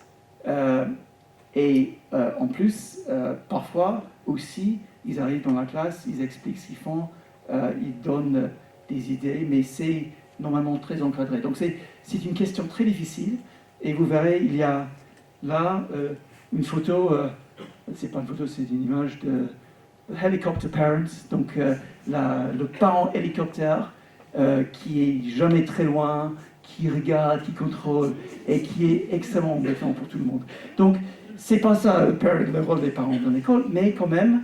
[SPEAKER 3] Et en plus, parfois aussi, ils arrivent dans la classe, ils expliquent ce qu'ils font, ils donnent des idées, mais c'est normalement très encadré. Donc c'est une question très difficile, et vous verrez, il y a là une photo, c'est pas une photo, c'est une image de Helicopter Parents, donc le parent hélicoptère qui est jamais très loin, qui regarde, qui contrôle, et qui est extrêmement embêtant pour tout le monde. Donc, c'est pas ça le rôle des parents dans l'école, mais quand même,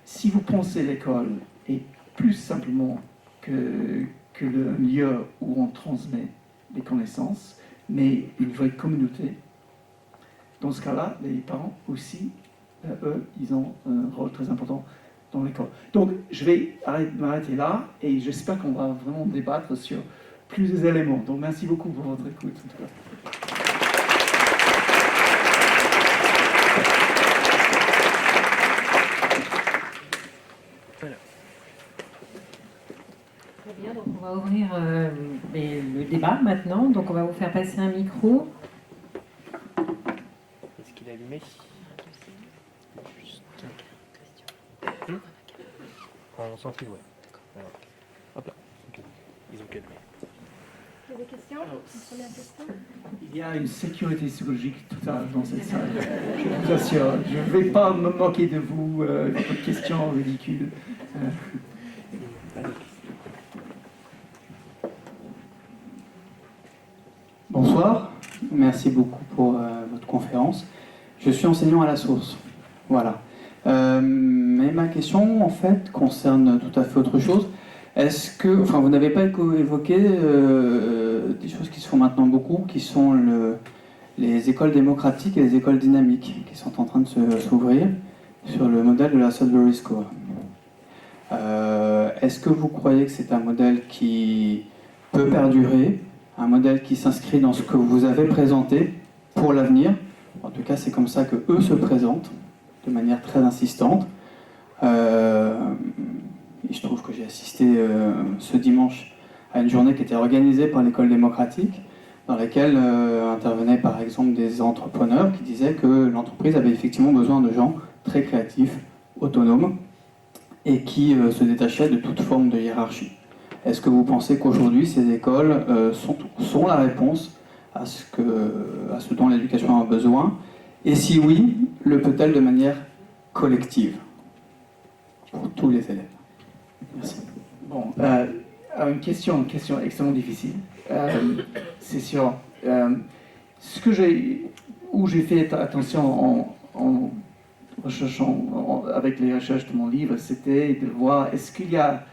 [SPEAKER 3] si vous pensez l'école est plus simplement que le lieu où on transmet les connaissances, mais une vraie communauté, dans ce cas-là, les parents aussi, eux, ils ont un rôle très important dans l'école. Donc, je vais m'arrêter là, et j'espère qu'on va vraiment débattre sur plusieurs éléments. Donc, merci beaucoup pour votre écoute, en tout cas.
[SPEAKER 2] Très bien, donc on va ouvrir le débat maintenant. Donc on va vous faire passer un micro.
[SPEAKER 4] Est-ce qu'il est allumé? On s'en fout, ouais. Alors, hop là. Okay. Ils ont calmé.
[SPEAKER 1] Vous avez des questions? Une première question?
[SPEAKER 3] Il y a une sécurité psychologique totale dans cette salle. Je vous assure. Je ne vais pas me moquer de vous, votre question ridicule.
[SPEAKER 5] Bonsoir, merci beaucoup pour votre conférence. Je suis enseignant à la source. Voilà. Mais ma question, en fait, concerne tout à fait autre chose. Est-ce que, vous n'avez pas évoqué des choses qui se font maintenant beaucoup, qui sont les écoles démocratiques et les écoles dynamiques, qui sont en train de s'ouvrir sur le modèle de la Sudbury School. Est-ce que vous croyez que c'est un modèle qui peut perdurer, un modèle qui s'inscrit dans ce que vous avez présenté pour l'avenir? En tout cas, c'est comme ça que eux se présentent, de manière très insistante. Et je trouve que j'ai assisté ce dimanche à une journée qui était organisée par l'école démocratique, dans laquelle intervenaient par exemple des entrepreneurs qui disaient que l'entreprise avait effectivement besoin de gens très créatifs, autonomes, et qui se détachaient de toute forme de hiérarchie. Est-ce que vous pensez qu'aujourd'hui, ces écoles sont la réponse à ce dont l'éducation a besoin? Et si oui, le peut-elle de manière collective pour tous les élèves? Merci.
[SPEAKER 3] Bon, une question extrêmement difficile. C'est sûr. Où j'ai fait attention en recherchant avec les recherches de mon livre, c'était de voir est-ce qu'il y a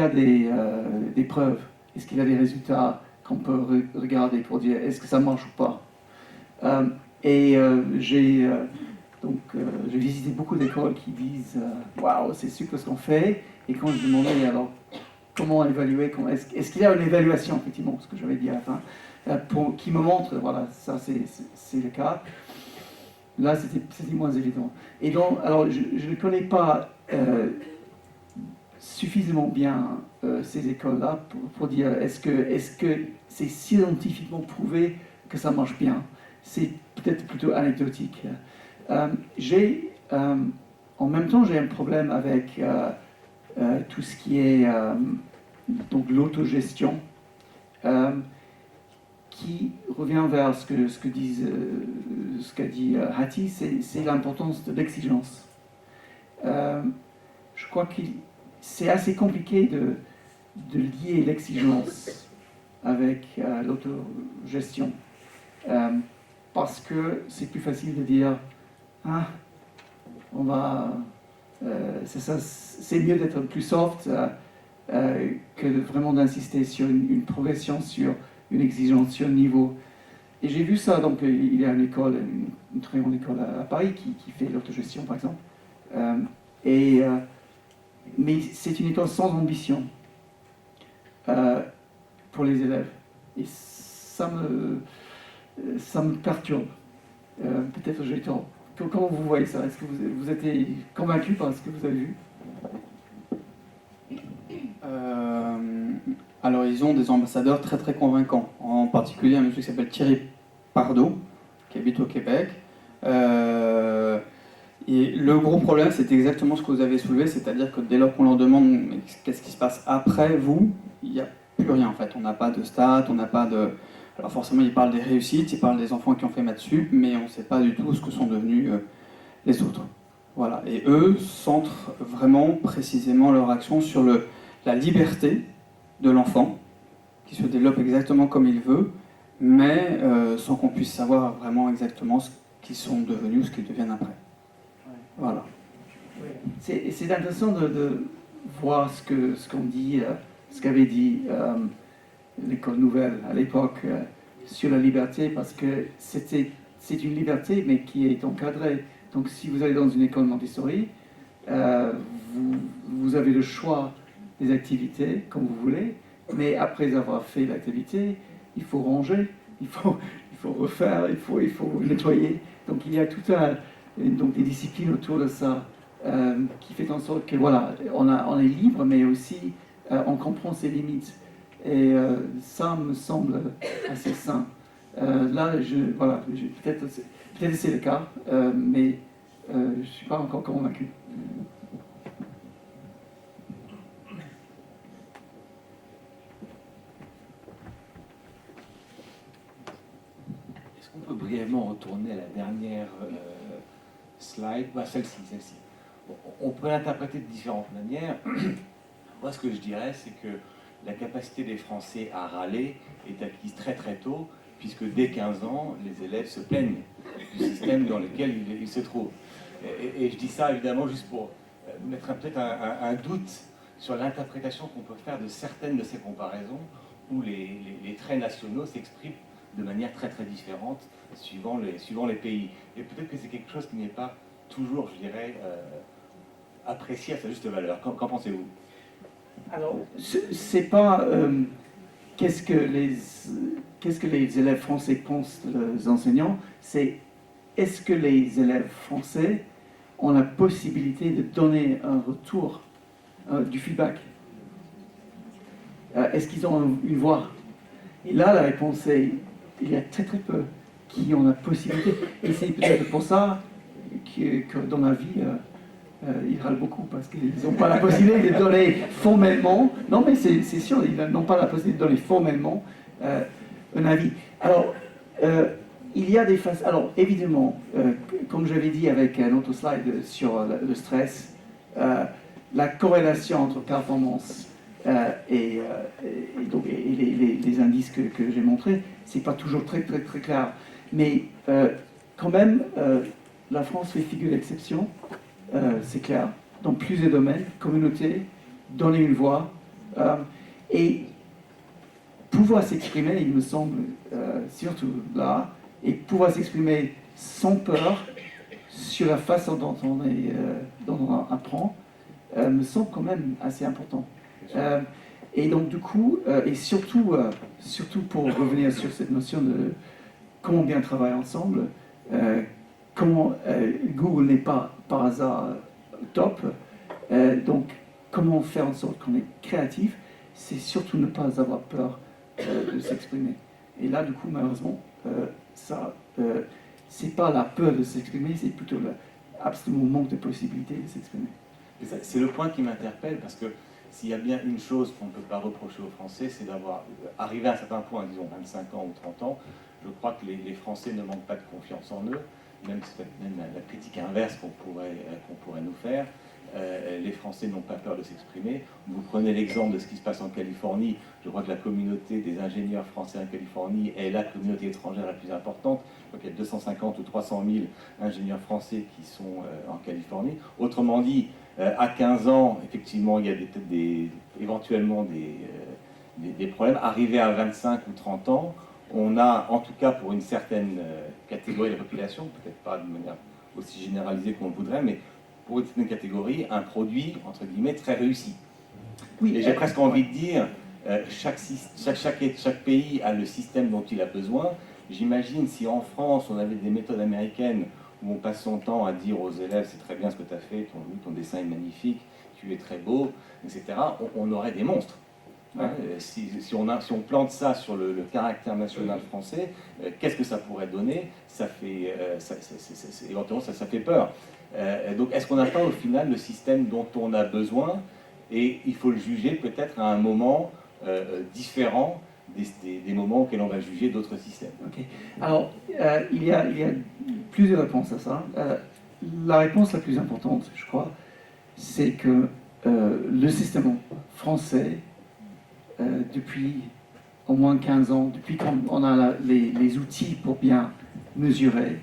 [SPEAKER 3] des preuves, est-ce qu'il y a des résultats qu'on peut regarder pour dire est-ce que ça marche ou pas. J'ai Donc, j'ai visité beaucoup d'écoles qui disent waouh, c'est super ce qu'on fait. Et quand je demandais alors comment évaluer, est-ce qu'il y a une évaluation, effectivement, ce que j'avais dit à la fin, qui me montre, voilà, ça c'est le cas. Là, c'était moins évident. Et donc, alors, je ne connais pas suffisamment bien ces écoles-là pour dire est-ce que c'est scientifiquement prouvé que ça marche bien. C'est peut-être plutôt anecdotique. En même temps, j'ai un problème avec tout ce qui est donc l'autogestion, qui revient vers ce qu'a dit Hattie, c'est l'importance de l'exigence. Je crois que c'est assez compliqué de lier l'exigence avec l'autogestion, parce que c'est plus facile de dire ah, on va c'est mieux d'être plus soft que vraiment d'insister sur une progression, sur une exigence, sur un niveau. Et j'ai vu ça, donc il y a une école, une très grande école à Paris qui fait l'autogestion par exemple. Mais c'est une école sans ambition pour les élèves. Et ça me perturbe. Peut-être j'ai tort. Comment vous voyez ça? Est-ce que vous êtes convaincu par ce que vous avez vu?
[SPEAKER 5] Alors, ils ont des ambassadeurs très très convaincants. En particulier un monsieur qui s'appelle Thierry Pardo, qui habite au Québec. Et le gros problème, c'est exactement ce que vous avez soulevé, c'est-à-dire que dès lors qu'on leur demande qu'est-ce qui se passe après vous, il n'y a plus rien en fait. On n'a pas de stats, on n'a pas de... Alors forcément, ils parlent des réussites, ils parlent des enfants qui ont fait maths sup, mais on ne sait pas du tout ce que sont devenus les autres. Voilà. Et eux centrent vraiment précisément leur action sur la liberté de l'enfant, qui se développe exactement comme il veut, mais sans qu'on puisse savoir vraiment exactement ce qu'ils sont devenus ou ce qu'ils deviennent après. Voilà.
[SPEAKER 3] C'est intéressant de voir ce qu'on dit, ce qu'avait dit l'école nouvelle à l'époque sur la liberté, parce que c'est une liberté mais qui est encadrée. Donc si vous allez dans une école Montessori, vous avez le choix des activités comme vous voulez, mais après avoir fait l'activité, il faut ranger, il faut refaire, il faut nettoyer. Donc il y a donc des disciplines autour de ça qui fait en sorte que voilà, on est libre, mais aussi on comprend ses limites. Et ça me semble assez sain. Là, peut-être c'est le cas, mais je ne suis pas encore convaincu.
[SPEAKER 6] Est-ce qu'on peut brièvement retourner à la dernière slide, celle-ci. On peut l'interpréter de différentes manières. Moi, ce que je dirais, c'est que la capacité des Français à râler est acquise très très tôt, puisque dès 15 ans, les élèves se plaignent du système dans lequel ils se trouvent. Et je dis ça évidemment juste pour mettre peut-être un doute sur l'interprétation qu'on peut faire de certaines de ces comparaisons, où les traits nationaux s'expriment de manière très très différente suivant les pays. Et peut-être que c'est quelque chose qui n'est pas toujours, je dirais, apprécié à sa juste valeur. Qu'en pensez-vous?
[SPEAKER 3] Alors, c'est pas qu'est-ce que les élèves français pensent des enseignants, c'est est-ce que les élèves français ont la possibilité de donner un retour, du feedback? Est-ce qu'ils ont une voix? Et là, la réponse est il y a très très peu qui ont la possibilité. Et c'est peut-être pour ça que dans ma vie, ils râlent beaucoup, parce qu'ils n'ont pas la possibilité de donner formellement, non mais c'est sûr, ils n'ont pas la possibilité de donner formellement un avis. Alors, il y a des phases, alors évidemment, comme j'avais dit avec un autre slide sur le stress, la corrélation entre performance et les indices que j'ai montrés, c'est pas toujours très très très clair. Mais quand même, la France fait figure d'exception, c'est clair, dans plusieurs domaines, communauté, donner une voix, et pouvoir s'exprimer, il me semble, surtout là, et pouvoir s'exprimer sans peur, sur la façon dont dont on apprend me semble quand même assez important. Et donc du coup, et surtout pour revenir sur cette notion de comment bien travailler ensemble, comment Google n'est pas par hasard top, donc comment faire en sorte qu'on est créatif, c'est surtout ne pas avoir peur de s'exprimer. Et là, du coup, malheureusement, c'est pas la peur de s'exprimer, c'est plutôt l'absolu manque de possibilité de s'exprimer.
[SPEAKER 6] C'est le point qui m'interpelle, parce que s'il y a bien une chose qu'on ne peut pas reprocher aux Français, c'est d'avoir arrivé à un certain point, disons 25 ans ou 30 ans, je crois que les Français ne manquent pas de confiance en eux, même c'est même la critique inverse qu'on pourrait nous faire. Les Français n'ont pas peur de s'exprimer. Vous prenez l'exemple de ce qui se passe en Californie. Je crois que la communauté des ingénieurs français en Californie est la communauté étrangère la plus importante. Je crois qu'il y a 250 ou 300 000 ingénieurs français qui sont en Californie. Autrement dit, à 15 ans, effectivement, il y a éventuellement des problèmes. Arrivé à 25 ou 30 ans, on a, en tout cas pour une certaine catégorie de la population, peut-être pas de manière aussi généralisée qu'on le voudrait, mais pour une certaine catégorie, un produit, entre guillemets, très réussi. Oui, et j'ai presque envie de dire, chaque pays a le système dont il a besoin. J'imagine si en France, on avait des méthodes américaines où on passe son temps à dire aux élèves, c'est très bien ce que tu as fait, ton dessin est magnifique, tu es très beau, etc., on aurait des monstres. Hein, si on plante ça sur le caractère national français, qu'est-ce que ça pourrait donner? Éventuellement, ça fait peur. Donc, est-ce qu'on n'a pas au final le système dont on a besoin, et il faut le juger peut-être à un moment différent des moments auxquels on va juger d'autres systèmes?
[SPEAKER 3] Okay. Alors, il y a plusieurs réponses à ça. La réponse la plus importante, je crois, c'est que le système français, depuis au moins 15 ans, depuis qu'on a les outils pour bien mesurer,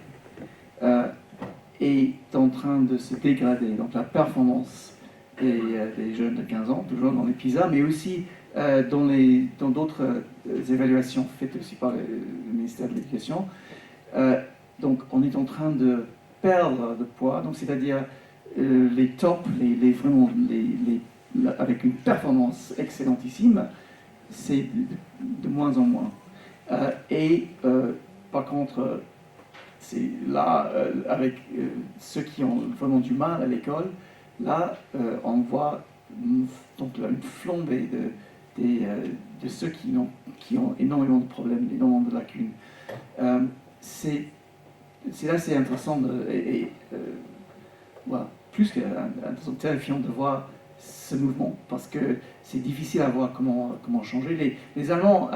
[SPEAKER 3] est en train de se dégrader. Donc la performance des jeunes de 15 ans, toujours dans les PISA, mais aussi dans d'autres évaluations faites aussi par le ministère de l'Éducation. Donc on est en train de perdre de poids, donc c'est-à-dire les tops, avec une performance excellentissime, c'est de moins en moins. Par contre, c'est là, avec ceux qui ont vraiment du mal à l'école, là, on voit donc là, une flambée de ceux qui ont énormément de problèmes, énormément de lacunes. C'est assez intéressant voilà, plus qu'intéressant, terrifiant de voir ce mouvement, parce que c'est difficile à voir comment changer. Les Allemands,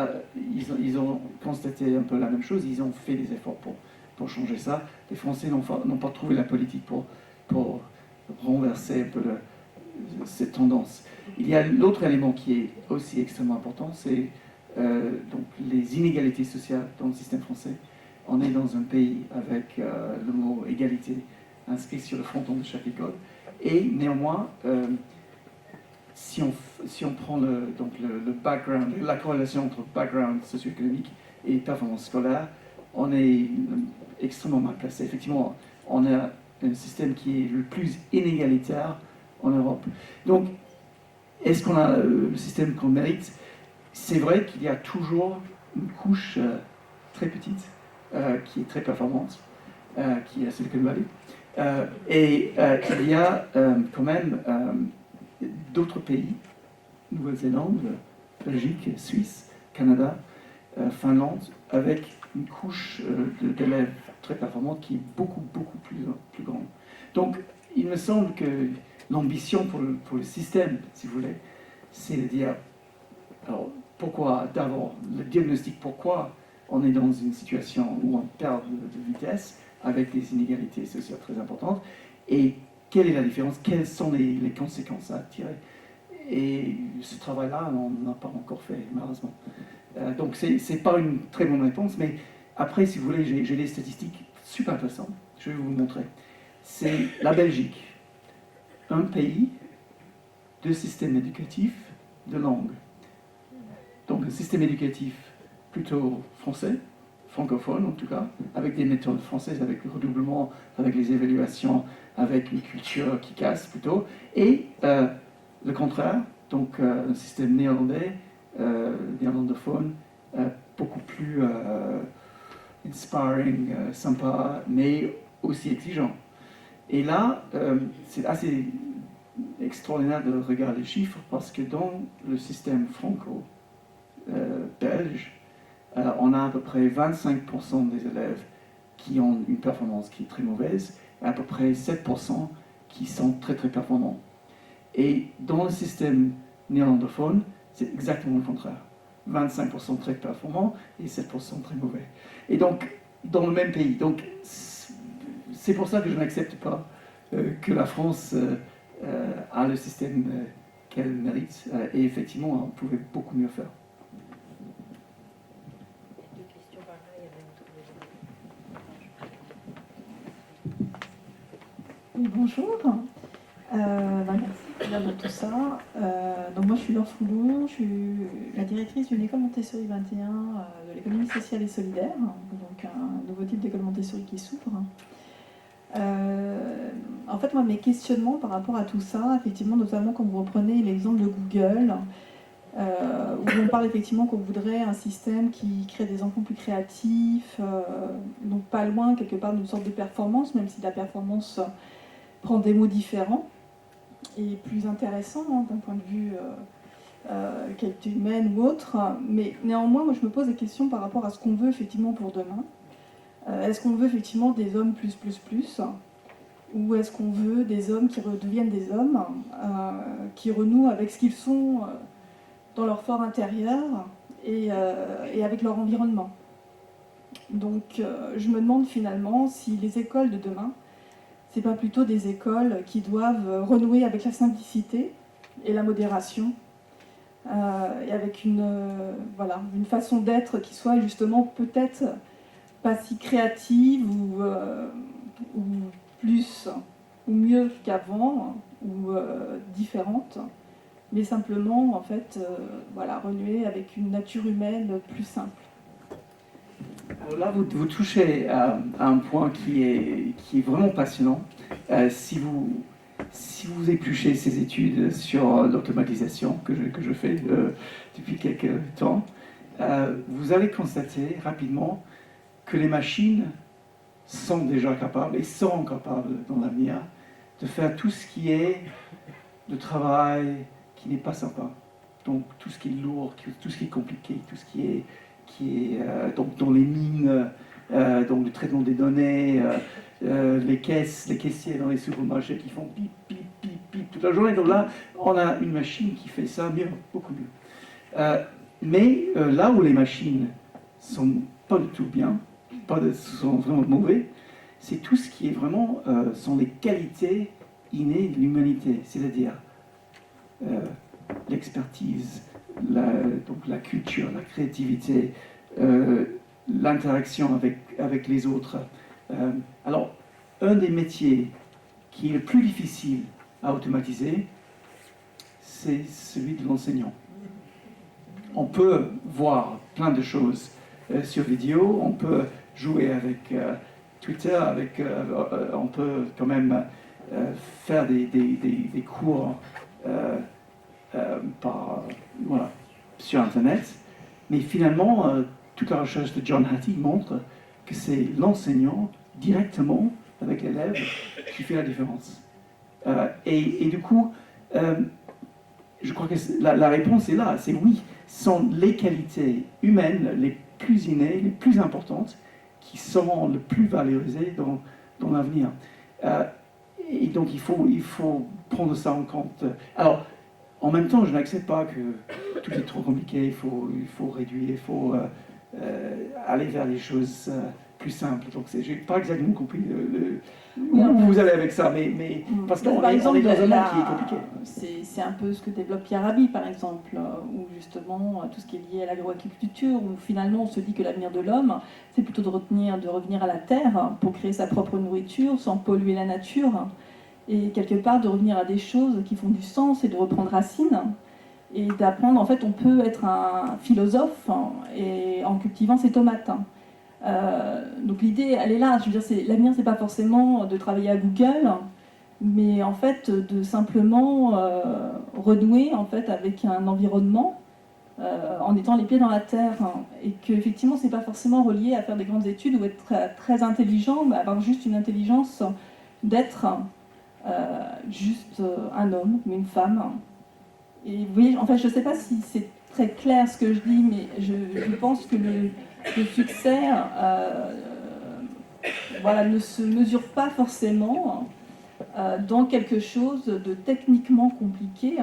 [SPEAKER 3] ils ont constaté un peu la même chose, ils ont fait des efforts pour changer ça. Les Français n'ont pas trouvé la politique pour renverser un peu cette tendance. Il y a l'autre élément qui est aussi extrêmement important, c'est donc les inégalités sociales dans le système français. On est dans un pays avec le mot égalité inscrit sur le fronton de chaque école, et néanmoins, si on prend le background, la corrélation entre background socio-économique et performance scolaire, on est extrêmement mal placé. Effectivement, on a un système qui est le plus inégalitaire en Europe. Donc, est-ce qu'on a le système qu'on mérite? C'est vrai qu'il y a toujours une couche très petite qui est très performante, qui est à Silicon Valley. Il y a quand même d'autres pays, Nouvelle-Zélande, Belgique, Suisse, Canada, Finlande, avec une couche d'élèves très performante qui est beaucoup plus grande. Donc, il me semble que l'ambition pour le système, si vous voulez, c'est de dire, alors, pourquoi, d'abord, le diagnostic, pourquoi on est dans une situation où on perd de vitesse, avec des inégalités sociales très importantes, et quelle est la différence, quelles sont les conséquences à tirer. Et ce travail-là, on n'a pas encore fait, malheureusement. Donc, c'est pas une très bonne réponse, mais après, si vous voulez, j'ai des statistiques super intéressantes. Je vais vous montrer. C'est la Belgique, un pays, deux systèmes éducatifs, de langue. Donc, un système éducatif plutôt français, francophone en tout cas, avec des méthodes françaises, avec le redoublement, avec les évaluations, avec une culture qui casse plutôt, et le contraire, donc un système néerlandais, néerlandophone, beaucoup plus inspiring, sympa, mais aussi exigeant. Et là, c'est assez extraordinaire de regarder les chiffres parce que dans le système franco-belge, on a à peu près 25% des élèves qui ont une performance qui est très mauvaise et à peu près 7% qui sont très très performants. Et dans le système néerlandophone, c'est exactement le contraire. 25% très performants et 7% très mauvais. Et donc, dans le même pays. Donc, c'est pour ça que je n'accepte pas que la France a le système qu'elle mérite. Et effectivement, on pouvait beaucoup mieux faire.
[SPEAKER 7] Oui, bonjour. Merci de tout ça. Donc moi je suis Laure Foulon, je suis la directrice d'une école Montessori 21 de l'économie sociale et solidaire, donc un nouveau type d'école Montessori qui s'ouvre. En fait, moi, mes questionnements par rapport à tout ça, effectivement, notamment quand vous reprenez l'exemple de Google, où on parle effectivement qu'on voudrait un système qui crée des enfants plus créatifs, donc pas loin quelque part d'une sorte de performance, même si la performance prend des mots différents et plus intéressant d'un point de vue qualité humaine ou autre. Mais néanmoins, moi, je me pose des questions par rapport à ce qu'on veut effectivement pour demain. Est-ce qu'on veut effectivement des hommes plus, ou est-ce qu'on veut des hommes qui redeviennent des hommes, qui renouent avec ce qu'ils sont dans leur fort intérieur et avec leur environnement. Donc je me demande finalement si les écoles de demain, c'est pas plutôt des écoles qui doivent renouer avec la simplicité et la modération, et avec une façon d'être qui soit justement peut-être pas si créative ou plus ou mieux qu'avant ou différente, mais simplement en fait renouer avec une nature humaine plus simple.
[SPEAKER 3] Alors là, vous touchez à un point qui est vraiment passionnant. Si vous épluchez ces études sur l'automatisation que je fais depuis quelques temps, vous allez constater rapidement que les machines sont déjà capables et seront capables dans l'avenir de faire tout ce qui est de travail qui n'est pas sympa. Donc tout ce qui est lourd, tout ce qui est compliqué, tout ce qui est donc dans les mines, donc le traitement des données, les caissiers dans les supermarchés qui font pip, pip, pip, pip toute la journée. Donc là, on a une machine qui fait ça mieux, beaucoup mieux. Mais là où les machines sont pas du tout bien, sont vraiment mauvais, c'est tout ce qui est vraiment sont les qualités innées de l'humanité, c'est-à-dire l'expertise, donc la culture, la créativité, l'interaction avec les autres. Alors, un des métiers qui est le plus difficile à automatiser, c'est celui de l'enseignant. On peut voir plein de choses sur vidéo, on peut jouer avec Twitter, on peut quand même faire des cours sur Internet, mais finalement, toute la recherche de John Hattie montre que c'est l'enseignant directement avec l'élève qui fait la différence. Et du coup, je crois que la réponse est là, c'est oui, ce sont les qualités humaines les plus innées, les plus importantes, qui seront le plus valorisées dans l'avenir. Et donc il faut prendre ça en compte. Alors, en même temps, je n'accepte pas que tout est trop compliqué, il faut réduire, il faut aller vers les choses plus simples. Donc, je n'ai pas exactement compris où vous allez avec ça, mais parce qu'on est dans un monde qui est compliqué.
[SPEAKER 7] C'est un peu ce que développe Pierre Rabhi, par exemple, où justement tout ce qui est lié à l'agroagriculture, où finalement on se dit que l'avenir de l'homme, c'est plutôt de revenir à la terre pour créer sa propre nourriture sans polluer la nature. Et quelque part de revenir à des choses qui font du sens et de reprendre racine et d'apprendre, en fait on peut être un philosophe et en cultivant ses tomates. Donc l'idée, elle est là. Je veux dire, l'avenir, c'est pas forcément de travailler à Google, mais en fait de simplement renouer en fait avec un environnement en étant les pieds dans la terre, hein, et qu'effectivement c'est pas forcément relié à faire des grandes études ou être très, très intelligent, mais avoir juste une intelligence d'être juste un homme ou une femme. Et vous voyez, en fait, je sais pas si c'est très clair ce que je dis, mais je pense que le succès voilà, ne se mesure pas forcément dans quelque chose de techniquement compliqué,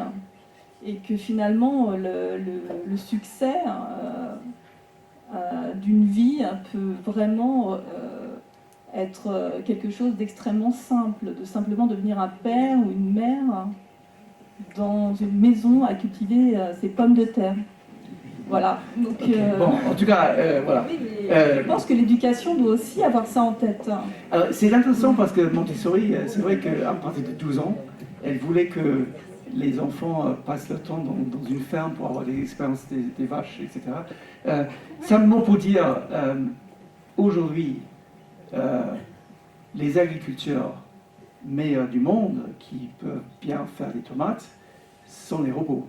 [SPEAKER 7] et que finalement le succès d'une vie peut vraiment être quelque chose d'extrêmement simple, de simplement devenir un père ou une mère dans une maison à cultiver ses pommes de terre. Voilà. Donc,
[SPEAKER 3] Bon, en tout cas, voilà.
[SPEAKER 7] oui, mais je pense que l'éducation doit aussi avoir ça en tête.
[SPEAKER 3] Alors, c'est intéressant parce que Montessori, c'est vrai qu'à partir de 12 ans, elle voulait que les enfants passent leur temps dans une ferme pour avoir des expériences des vaches, etc. Simplement pour dire, aujourd'hui, les agriculteurs meilleurs du monde qui peuvent bien faire des tomates sont les robots.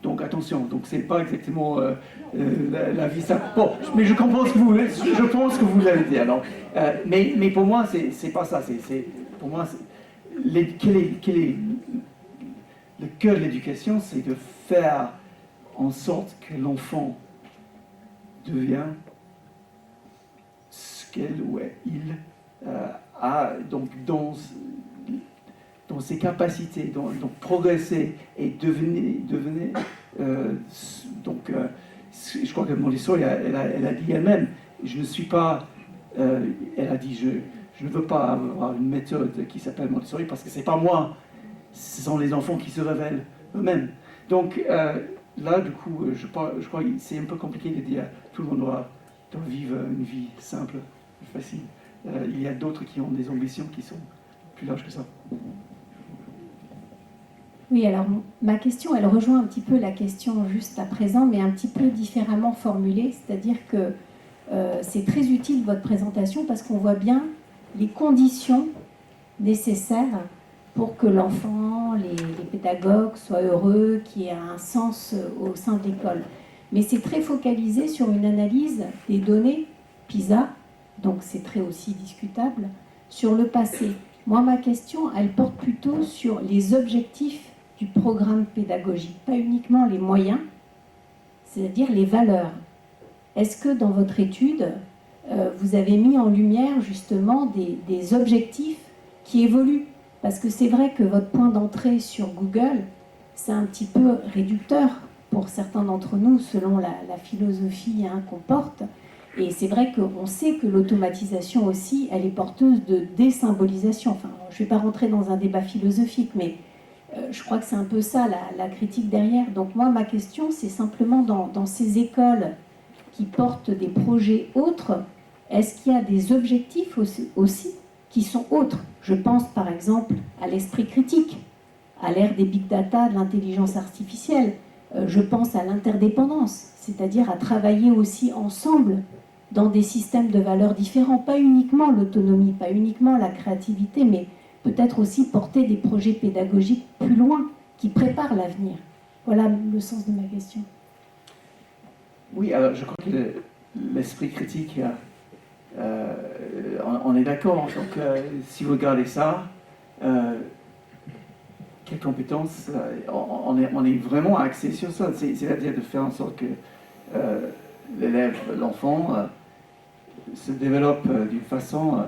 [SPEAKER 3] Donc attention, donc c'est pas exactement la vie simple. Bon, mais je comprends ce que je pense que vous l'avez dit. Alors, mais pour moi, c'est pas ça. Pour moi, quel est le cœur de l'éducation, c'est de faire en sorte que l'enfant devient ce qu'elle ou il a donc dans ses capacités, donc progresser et devenir je crois que Montessori, elle a dit elle-même, je ne suis pas, elle a dit, je ne veux pas avoir une méthode qui s'appelle Montessori parce que c'est pas moi, ce sont les enfants qui se révèlent eux-mêmes. Donc là, du coup, je crois que c'est un peu compliqué de dire tout le monde doit vivre une vie simple, facile. Il y a d'autres qui ont des ambitions qui sont plus larges que ça.
[SPEAKER 8] Oui, alors ma question, elle rejoint un petit peu la question juste à présent, mais un petit peu différemment formulée, c'est-à-dire que c'est très utile votre présentation parce qu'on voit bien les conditions nécessaires pour que l'enfant, les pédagogues soient heureux, qu'il y ait un sens au sein de l'école. Mais c'est très focalisé sur une analyse des données PISA, donc c'est très aussi discutable, sur le passé. Moi, ma question, elle porte plutôt sur les objectifs du programme pédagogique, pas uniquement les moyens, c'est-à-dire les valeurs. Est-ce que dans votre étude, vous avez mis en lumière justement des objectifs qui évoluent? Parce que c'est vrai que votre point d'entrée sur Google, c'est un petit peu réducteur pour certains d'entre nous, selon la philosophie qu'on porte. Et c'est vrai qu'on sait que l'automatisation aussi, elle est porteuse de désymbolisation. Enfin, je ne vais pas rentrer dans un débat philosophique, mais je crois que c'est un peu ça la critique derrière. Donc moi, ma question, c'est simplement dans ces écoles qui portent des projets autres, est-ce qu'il y a des objectifs aussi qui sont autres? Je pense par exemple à l'esprit critique, à l'ère des big data, de l'intelligence artificielle. Je pense à l'interdépendance, c'est-à-dire à travailler aussi ensemble dans des systèmes de valeurs différents, pas uniquement l'autonomie, pas uniquement la créativité, mais peut-être aussi porter des projets pédagogiques plus loin, qui préparent l'avenir. Voilà le sens de ma question.
[SPEAKER 3] Oui, alors je crois que l'esprit critique, on est d'accord. Donc si vous regardez ça, quelles compétences, on est vraiment axé sur ça. C'est-à-dire de faire en sorte que l'élève, l'enfant, se développe d'une façon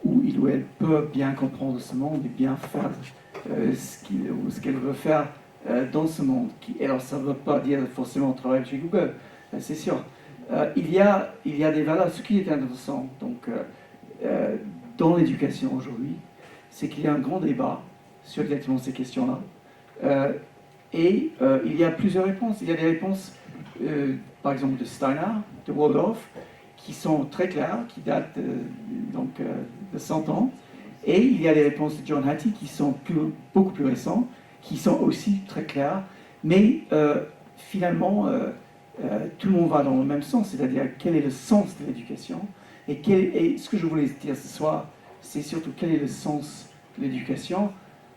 [SPEAKER 3] où il ou elle peut bien comprendre ce monde et bien faire ce qu'elle veut faire dans ce monde. Alors ça ne veut pas dire forcément travailler chez Google, c'est sûr. Il y a des valeurs. Ce qui est intéressant donc, dans l'éducation aujourd'hui, c'est qu'il y a un grand débat sur exactement ces questions-là. Et il y a plusieurs réponses. Il y a des réponses, par exemple, de Steiner, de Waldorf, qui sont très claires, qui datent de 100 ans. Et il y a des réponses de John Hattie qui sont beaucoup plus récentes, qui sont aussi très claires. Mais finalement, tout le monde va dans le même sens, c'est-à-dire quel est le sens de l'éducation. Et ce que je voulais dire ce soir, c'est surtout quel est le sens de l'éducation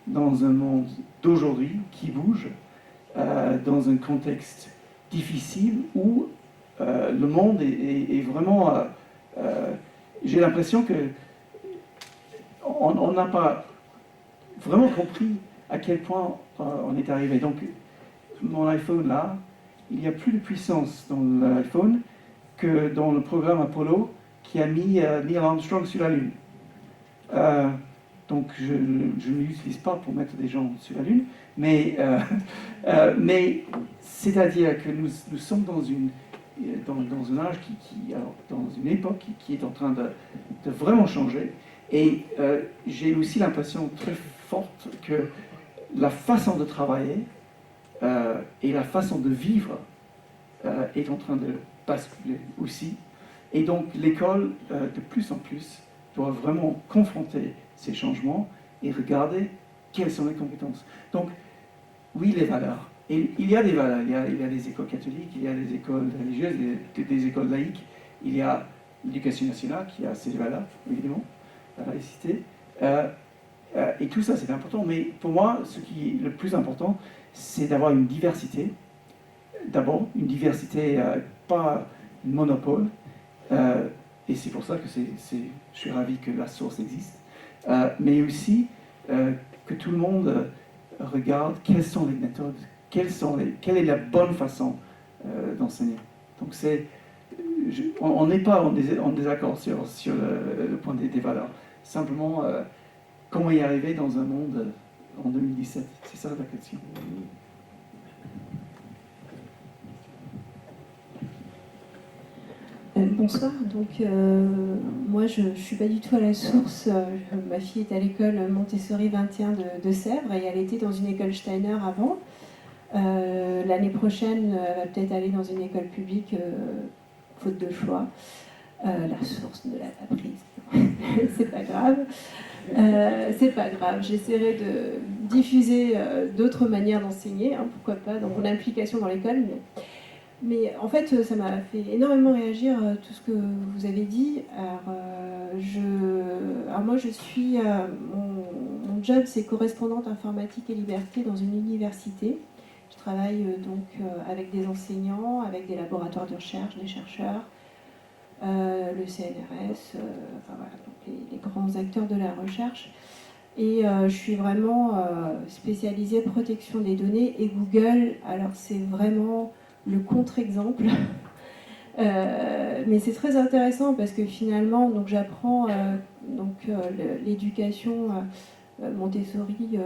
[SPEAKER 3] dans un monde d'aujourd'hui qui bouge, dans un contexte difficile où le monde est vraiment... j'ai l'impression que on n'a pas vraiment compris à quel point on est arrivé. Donc, mon iPhone là, il y a plus de puissance dans l'iPhone que dans le programme Apollo qui a mis Neil Armstrong sur la Lune. Donc, je ne l'utilise pas pour mettre des gens sur la Lune, mais c'est-à-dire que nous sommes dans un âge alors, dans une époque qui est en train de vraiment changer. Et j'ai aussi l'impression très forte que la façon de travailler et la façon de vivre est en train de basculer aussi. Et donc l'école, de plus en plus, doit vraiment confronter ces changements et regarder quelles sont les compétences. Donc, oui, les valeurs. Et il y a des valeurs. Il y a des écoles catholiques, il y a des écoles religieuses, des écoles laïques. Il y a l'éducation nationale qui a ses valeurs, évidemment, la laïcité. Et tout ça, c'est important. Mais pour moi, ce qui est le plus important, c'est d'avoir une diversité. D'abord, une diversité, pas un monopole. Et c'est pour ça que je suis ravi que la source existe. Mais aussi que tout le monde regarde quelles sont les méthodes, quelle est la bonne façon d'enseigner. Donc on n'est pas en désaccord sur le point des valeurs. Simplement, comment y arriver dans un monde en 2017 ? C'est ça la question.
[SPEAKER 8] Bonsoir, donc moi je ne suis pas du tout à la source, ma fille est à l'école Montessori 21 de Sèvres et elle était dans une école Steiner avant. L'année prochaine, elle va peut-être aller dans une école publique, faute de choix. La source ne l'a pas prise, c'est pas grave. C'est pas grave, j'essaierai de diffuser d'autres manières d'enseigner, hein, pourquoi pas, dans mon implication dans l'école. Mais en fait, ça m'a fait énormément réagir tout ce que vous avez dit. Alors moi, je suis... mon job, c'est correspondante informatique et liberté dans une université. Je travaille donc avec des enseignants, avec des laboratoires de recherche, des chercheurs, le CNRS, enfin voilà, donc les grands acteurs de la recherche. Et je suis vraiment spécialisée protection des données. Et Google, alors c'est vraiment le contre-exemple. Mais c'est très intéressant parce que finalement, donc j'apprends l'éducation Montessori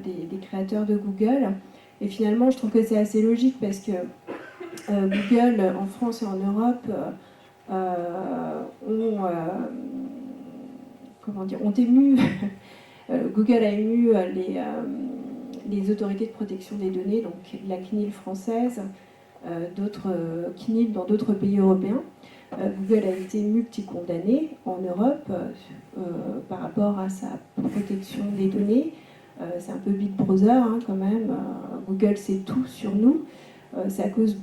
[SPEAKER 8] des créateurs de Google. Et finalement, je trouve que c'est assez logique parce que Google, en France et en Europe, ont ému, Google a ému les autorités de protection des données, donc la CNIL française, d'autres CNIL dans d'autres pays européens. Google a été multi-condamné en Europe par rapport à sa protection des données. C'est un peu Big Brother hein, quand même. Google sait tout sur nous. C'est à cause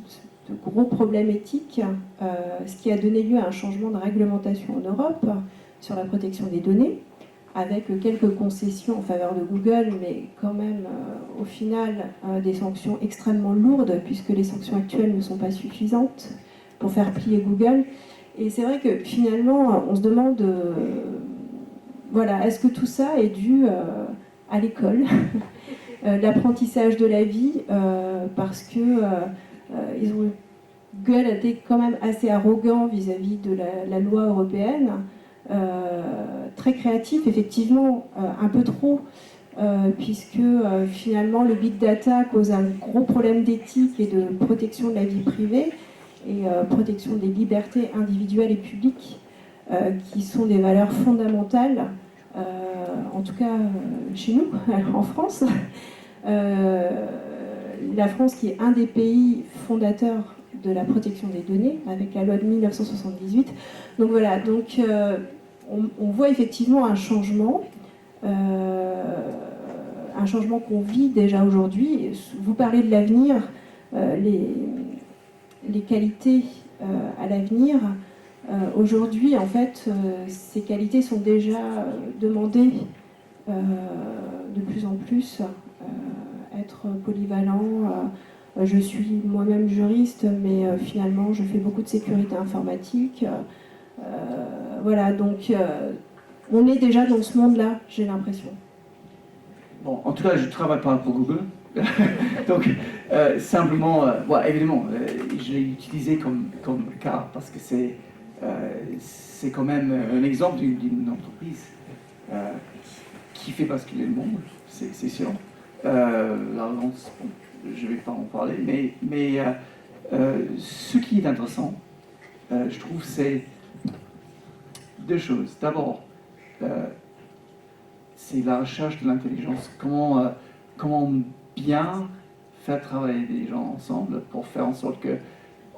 [SPEAKER 8] de gros problèmes éthiques, ce qui a donné lieu à un changement de réglementation en Europe sur la protection des données, avec quelques concessions en faveur de Google, mais quand même, au final, des sanctions extrêmement lourdes, puisque les sanctions actuelles ne sont pas suffisantes pour faire plier Google. Et c'est vrai que finalement, on se demande, voilà, est-ce que tout ça est dû à l'école, l'apprentissage de la vie, parce que Google a été quand même assez arrogant vis-à-vis de la loi européenne, très créatif, effectivement, un peu trop, puisque finalement le big data cause un gros problème d'éthique et de protection de la vie privée et protection des libertés individuelles et publiques, qui sont des valeurs fondamentales, en tout cas chez nous, en France. La France qui est un des pays fondateurs de la protection des données, avec la loi de 1978. Donc voilà, donc on voit effectivement un changement qu'on vit déjà aujourd'hui. Vous parlez de l'avenir,
[SPEAKER 7] les qualités à l'avenir, aujourd'hui, en fait, ces qualités sont déjà demandées de plus en plus. Être polyvalent. Je suis moi-même juriste, mais finalement, je fais beaucoup de sécurité informatique. Voilà, donc on est déjà dans ce monde-là, j'ai l'impression.
[SPEAKER 3] Bon, en tout cas, je ne travaille pas pour Google. Donc, simplement, évidemment, je l'ai utilisé comme cas parce que c'est quand même un exemple d'une entreprise qui fait basculer le monde, c'est sûr. La relance, bon, je ne vais pas en parler, mais ce qui est intéressant, je trouve, c'est deux choses. D'abord, c'est la recherche de l'intelligence. Comment bien faire travailler des gens ensemble pour faire en sorte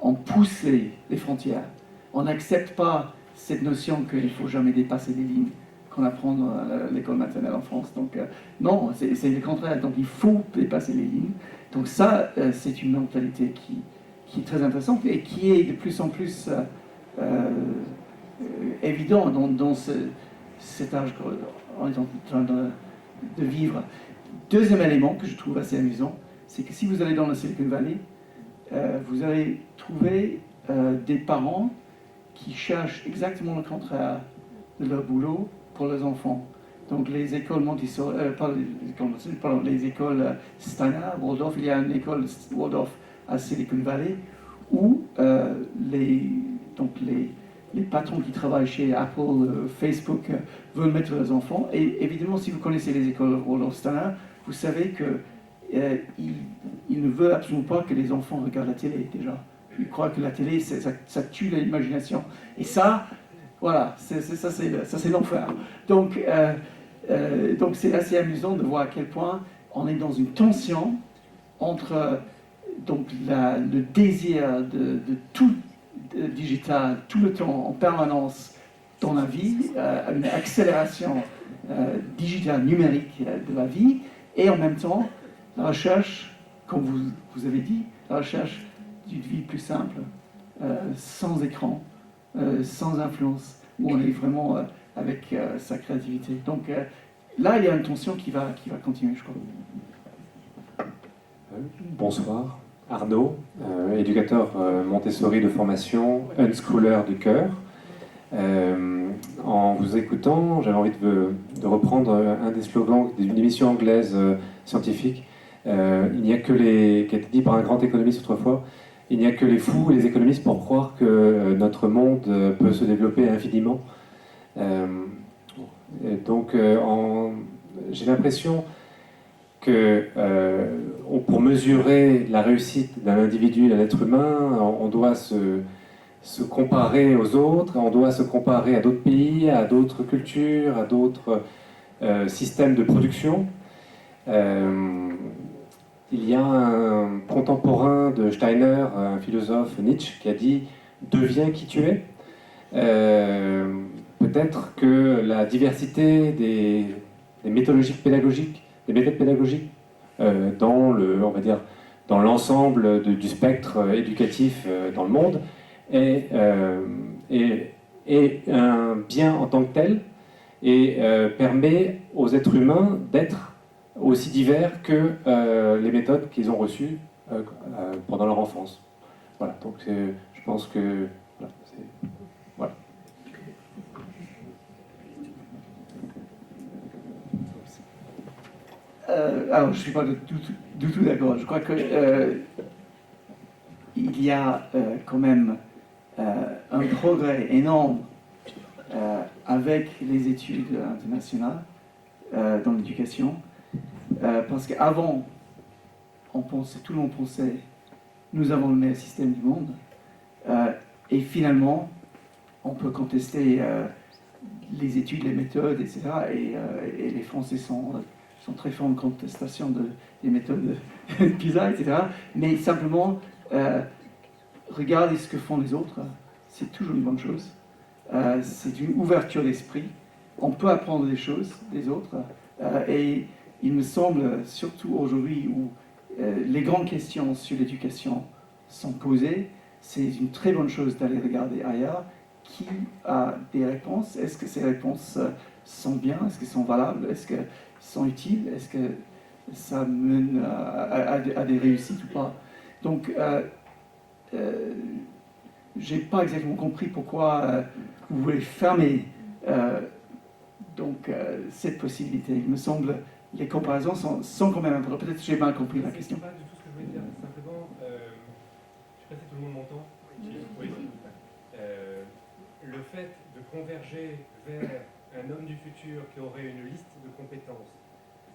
[SPEAKER 3] qu'on pousse les frontières. On n'accepte pas cette notion qu'il ne faut jamais dépasser les lignes qu'on apprend à l'école maternelle en France. Donc non, c'est le contraire. Donc il faut dépasser les lignes. Donc ça, c'est une mentalité qui est très intéressante et qui est de plus en plus évident dans cet âge qu'on est en train de vivre. Deuxième élément que je trouve assez amusant, c'est que si vous allez dans la Silicon Valley, vous allez trouver des parents qui cherchent exactement le contraire de leur boulot pour les enfants. Donc les écoles Montessori, les écoles Steiner, Waldorf, il y a une école Waldorf à Silicon Valley où les patrons qui travaillent chez Apple, Facebook, veulent mettre leurs enfants. Et évidemment, si vous connaissez les écoles Waldorf Steiner, vous savez qu'ils ne veulent absolument pas que les enfants regardent la télé déjà. Ils croient que la télé, ça tue l'imagination. Et ça, voilà, ça c'est l'enfer. Donc c'est assez amusant de voir à quel point on est dans une tension entre le désir de tout digital, tout le temps, en permanence dans la vie, une accélération digitale, numérique de la vie, et en même temps la recherche, comme vous avez dit, la recherche d'une vie plus simple, sans écran, sans influence, où on est vraiment avec sa créativité. Donc là, il y a une tension qui va continuer, je crois.
[SPEAKER 9] Bonsoir, Arnaud, éducateur Montessori de formation, unschooler du cœur. En vous écoutant, j'avais envie de reprendre un des slogans d'une émission anglaise scientifique. Il n'y a que qui a été dit par un grand économiste autrefois, il n'y a que les fous et les économistes pour croire que notre monde peut se développer infiniment. Donc, j'ai l'impression que pour mesurer la réussite d'un individu, d'un être humain, on doit se comparer aux autres, on doit se comparer à d'autres pays, à d'autres cultures, à d'autres systèmes de production. Il y a un contemporain de Steiner, un philosophe, Nietzsche, qui a dit « Deviens qui tu es ». Peut-être que la diversité des méthodologies pédagogiques, des méthodes pédagogiques dans l'ensemble du spectre éducatif dans le monde est un bien en tant que tel et permet aux êtres humains d'être aussi divers que les méthodes qu'ils ont reçues pendant leur enfance. Voilà, donc je pense que... Voilà.
[SPEAKER 3] Alors, je ne suis pas du tout d'accord. Je crois que il y a quand même un progrès énorme avec les études internationales dans l'éducation. Parce qu'avant, tout le monde pensait nous avons le meilleur système du monde. Et finalement, on peut contester les études, les méthodes, etc. Et les Français sont très forts en contestation des méthodes de PISA, etc. Mais simplement, regarder ce que font les autres, c'est toujours une bonne chose. C'est une ouverture d'esprit. On peut apprendre des choses des autres. Et il me semble, surtout aujourd'hui où les grandes questions sur l'éducation sont posées, c'est une très bonne chose d'aller regarder ailleurs qui a des réponses. Est-ce que ces réponses sont bien? Est-ce qu'elles sont valables? Est-ce qu'elles sont utiles? Est-ce que ça mène à des réussites ou pas? Donc, j'ai pas exactement compris pourquoi vous voulez fermer cette possibilité. Il me semble les comparaisons sont quand même importantes. Peut-être que j'ai mal compris la question.
[SPEAKER 9] C'est pas du tout ce que je voulais dire. Simplement, je ne sais pas si tout le monde m'entend. Oui. Le fait de converger vers un homme du futur qui aurait une liste de compétences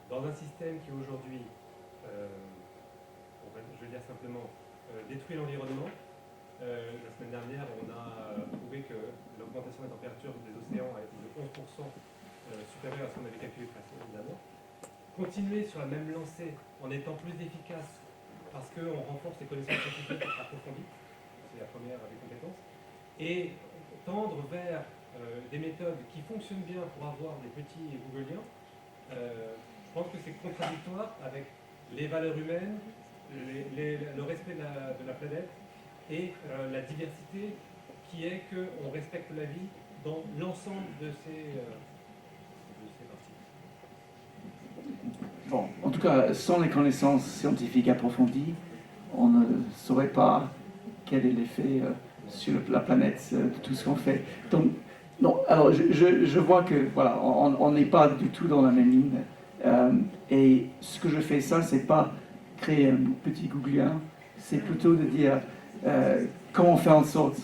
[SPEAKER 9] dans un système qui aujourd'hui, je vais dire simplement, détruit l'environnement. La semaine dernière, on a prouvé que l'augmentation des températures des océans a été de 11% supérieure à ce qu'on avait calculé précédemment. Continuer sur la même lancée en étant plus efficace parce qu'on renforce les connaissances scientifiques approfondies, c'est la première des compétences, et tendre vers des méthodes qui fonctionnent bien pour avoir des petits Googleiens, je pense que c'est contradictoire avec les valeurs humaines, le respect de la planète et la diversité qui est qu'on respecte la vie dans l'ensemble de ces parties.
[SPEAKER 3] Bon, en tout cas, sans les connaissances scientifiques approfondies, on ne saurait pas quel est l'effet sur la planète de tout ce qu'on fait. Donc, non, alors je vois que voilà, on n'est pas du tout dans la même ligne. Et ce que je fais, ça, c'est pas créer un petit Googlien, c'est plutôt de dire comment faire en sorte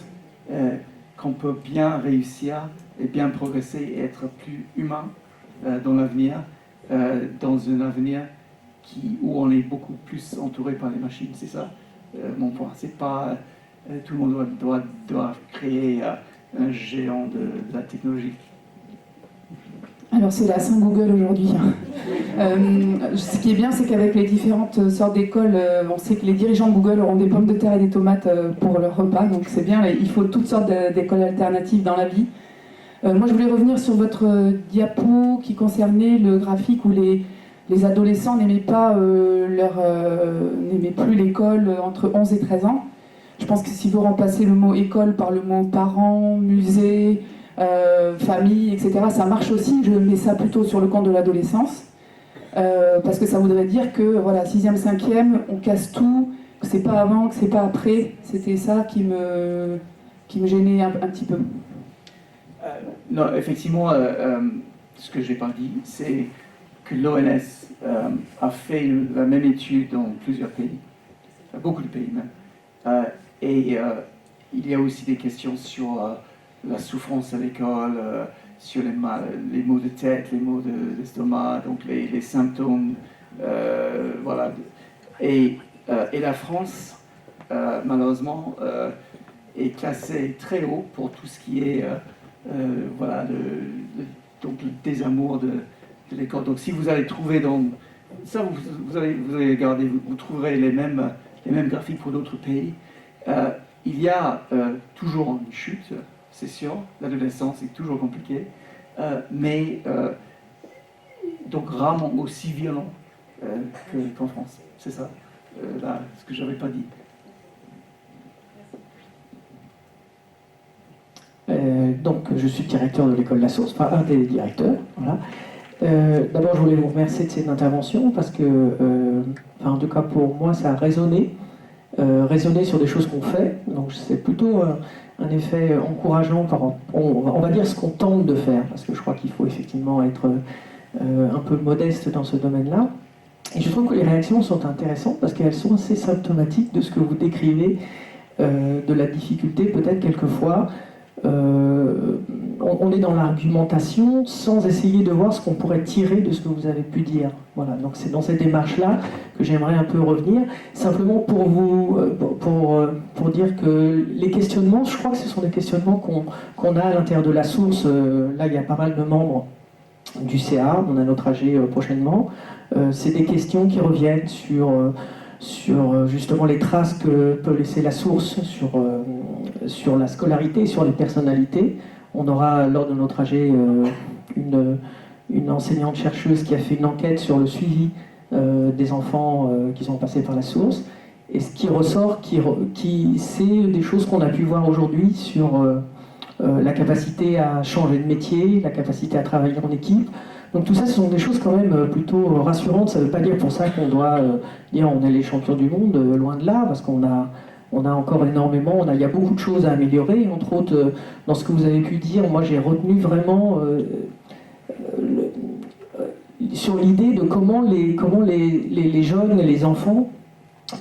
[SPEAKER 3] qu'on peut bien réussir et bien progresser et être plus humain dans l'avenir. Dans un avenir où on est beaucoup plus entouré par les machines, c'est ça mon point. C'est pas tout le monde doit créer un géant de la technologie.
[SPEAKER 10] Alors c'est la Saint Google aujourd'hui. Ce qui est bien, c'est qu'avec les différentes sortes d'écoles, on sait que les dirigeants de Google auront des pommes de terre et des tomates pour leur repas, donc c'est bien, il faut toutes sortes d'écoles alternatives dans la vie. Moi, je voulais revenir sur votre diapo qui concernait le graphique où les adolescents n'aimaient plus l'école entre 11 et 13 ans. Je pense que si vous remplacez le mot école par le mot parents, musée, famille, etc., ça marche aussi. Je mets ça plutôt sur le compte de l'adolescence. Parce que ça voudrait dire que, voilà, 6e, 5e, on casse tout, que c'est pas avant, que c'est pas après. C'était ça qui me gênait un petit peu.
[SPEAKER 3] Non, effectivement, ce que je n'ai pas dit, c'est que l'ONS a fait la même étude dans plusieurs pays, beaucoup de pays même. Et il y a aussi des questions sur la souffrance à l'école, sur les maux de tête, les maux d'estomac, donc les symptômes. Voilà. Et la France, malheureusement, est classée très haut pour tout ce qui est voilà, donc le désamour de l'école. Donc si vous allez trouver dans ça, vous allez regarder, vous trouverez les mêmes graphiques pour d'autres pays. Il y a toujours une chute, c'est sûr. L'adolescence est toujours compliquée, mais donc rarement aussi violent qu'en France. C'est ça, là, ce que j'avais pas dit.
[SPEAKER 11] Donc, je suis directeur de l'école La Source, enfin un des directeurs. Voilà. D'abord, je voulais vous remercier de cette intervention parce que, en tout cas pour moi, ça a résonné sur des choses qu'on fait. Donc, c'est plutôt un effet encourageant on va dire ce qu'on tente de faire, parce que je crois qu'il faut effectivement être un peu modeste dans ce domaine-là. Et je trouve que les réactions sont intéressantes parce qu'elles sont assez symptomatiques de ce que vous décrivez, de la difficulté peut-être quelquefois. On est dans l'argumentation sans essayer de voir ce qu'on pourrait tirer de ce que vous avez pu dire. Voilà, donc c'est dans cette démarche-là que j'aimerais un peu revenir. Simplement pour vous, pour dire que les questionnements, je crois que ce sont des questionnements qu'on a à l'intérieur de la source. Là, il y a pas mal de membres du CA, on a notre AG prochainement. C'est des questions qui reviennent sur justement les traces que peut laisser la source sur la scolarité, sur les personnalités. On aura lors de notre AG une enseignante chercheuse qui a fait une enquête sur le suivi des enfants qui sont passés par la source. Et ce qui ressort, c'est des choses qu'on a pu voir aujourd'hui sur la capacité à changer de métier, la capacité à travailler en équipe. Donc tout ça, ce sont des choses quand même plutôt rassurantes. Ça ne veut pas dire pour ça qu'on doit dire on est les champions du monde, loin de là, parce qu'on a encore énormément, il y a beaucoup de choses à améliorer. Entre autres, dans ce que vous avez pu dire, moi j'ai retenu vraiment sur l'idée de comment les jeunes et les enfants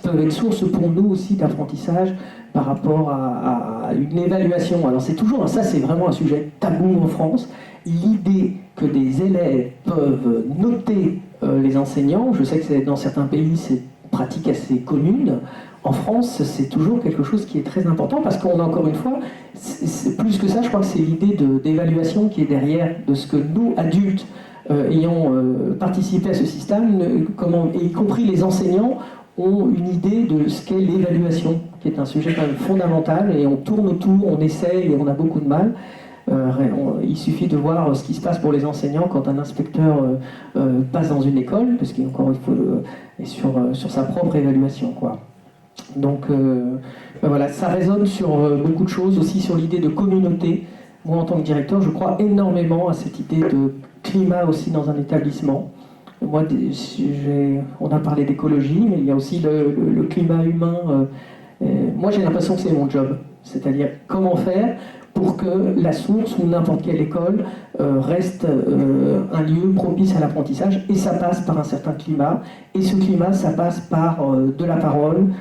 [SPEAKER 11] peuvent être source pour nous aussi d'apprentissage par rapport à une évaluation. Alors c'est toujours, ça c'est vraiment un sujet tabou en France, l'idée que des élèves peuvent noter les enseignants. Je sais que dans certains pays c'est une pratique assez commune. En France, c'est toujours quelque chose qui est très important parce qu'on a encore une fois, plus que ça, je crois que c'est l'idée d'évaluation qui est derrière de ce que nous, adultes, ayant participé à ce système, et y compris les enseignants, ont une idée de ce qu'est l'évaluation, qui est un sujet quand même fondamental, et on tourne autour, on essaye, et on a beaucoup de mal. Il suffit de voir ce qui se passe pour les enseignants quand un inspecteur passe dans une école, parce qu'il est sur sa propre évaluation, quoi. Donc voilà, ça résonne sur beaucoup de choses, aussi sur l'idée de communauté. Moi, en tant que directeur, je crois énormément à cette idée de climat aussi dans un établissement. Moi, on a parlé d'écologie, mais il y a aussi le climat humain. Moi, j'ai l'impression que c'est mon job. C'est-à-dire, comment faire pour que la source ou n'importe quelle école reste un lieu propice à l'apprentissage. Et ça passe par un certain climat. Et ce climat, ça passe par de la parole,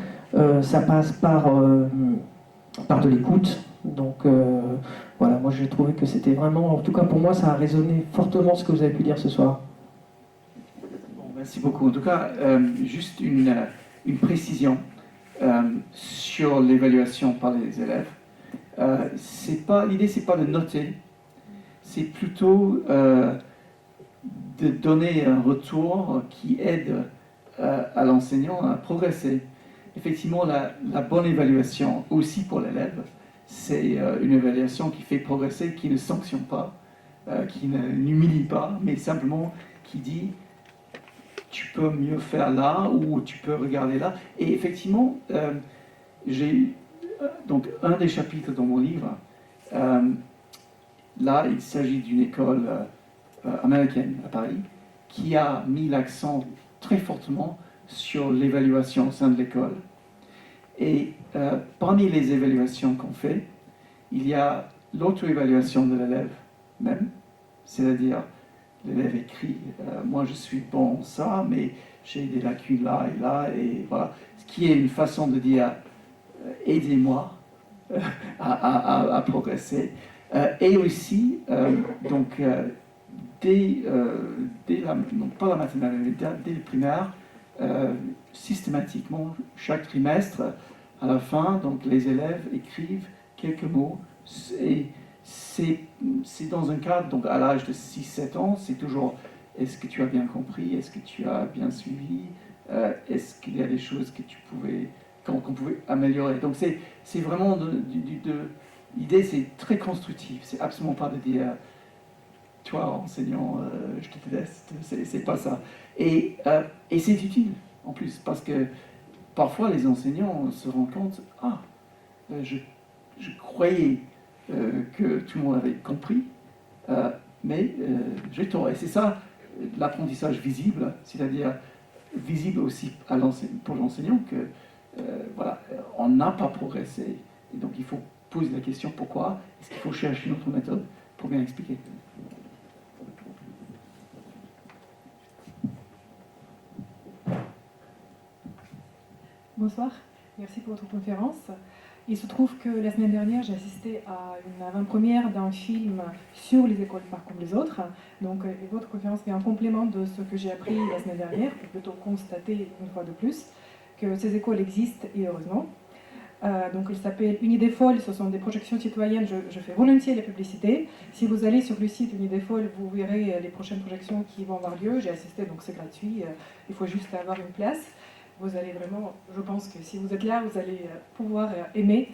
[SPEAKER 11] ça passe par de l'écoute. Donc voilà, moi j'ai trouvé que c'était vraiment, en tout cas pour moi, ça a résonné fortement ce que vous avez pu dire ce soir.
[SPEAKER 3] Bon, merci beaucoup. En tout cas, juste une précision sur l'évaluation par les élèves. L'idée, c'est pas de noter, c'est plutôt de donner un retour qui aide à l'enseignant à progresser. Effectivement, la bonne évaluation aussi pour l'élève, c'est une évaluation qui fait progresser, qui ne sanctionne pas, qui n'humilie pas, mais simplement qui dit tu peux mieux faire là ou tu peux regarder là. Et effectivement, j'ai donc un des chapitres dans mon livre, là il s'agit d'une école américaine à Paris qui a mis l'accent très fortement sur l'évaluation au sein de l'école. Et parmi les évaluations qu'on fait, il y a l'auto-évaluation de l'élève même, c'est-à-dire l'élève écrit moi je suis bon en ça, mais j'ai des lacunes là et là, et voilà, ce qui est une façon de dire aidez-moi à progresser. Et aussi, dès pas la maternelle, mais dès le primaire, systématiquement, chaque trimestre, à la fin, donc les élèves écrivent quelques mots. Et c'est dans un cadre, donc à l'âge de 6-7 ans, c'est toujours est-ce que tu as bien compris, est-ce que tu as bien suivi, est-ce qu'il y a des choses que qu'on pouvait améliorer. Donc c'est vraiment l'idée, c'est très constructif. C'est absolument pas de dire toi enseignant, je te déteste. C'est pas ça. Et c'est utile en plus parce que parfois les enseignants se rendent compte je croyais que tout le monde avait compris, mais j'ai tort. Et c'est ça l'apprentissage visible, c'est-à-dire visible aussi pour l'enseignant que voilà, on n'a pas progressé. Et donc il faut poser la question pourquoi. Est-ce qu'il faut chercher une autre méthode pour bien expliquer?
[SPEAKER 12] Bonsoir, merci pour votre conférence. Il se trouve que la semaine dernière, j'ai assisté à une avant-première d'un film sur les écoles pas comme les autres. Donc votre conférence est un complément de ce que j'ai appris la semaine dernière, pour plutôt constater une fois de plus que ces écoles existent, et heureusement. Donc il s'appelle Une idée folle, ce sont des projections citoyennes, je fais volontiers la publicité. Si vous allez sur le site Une idée folle, vous verrez les prochaines projections qui vont avoir lieu. J'ai assisté, donc c'est gratuit, il faut juste avoir une place. Vous allez vraiment, je pense que si vous êtes là, vous allez pouvoir aimer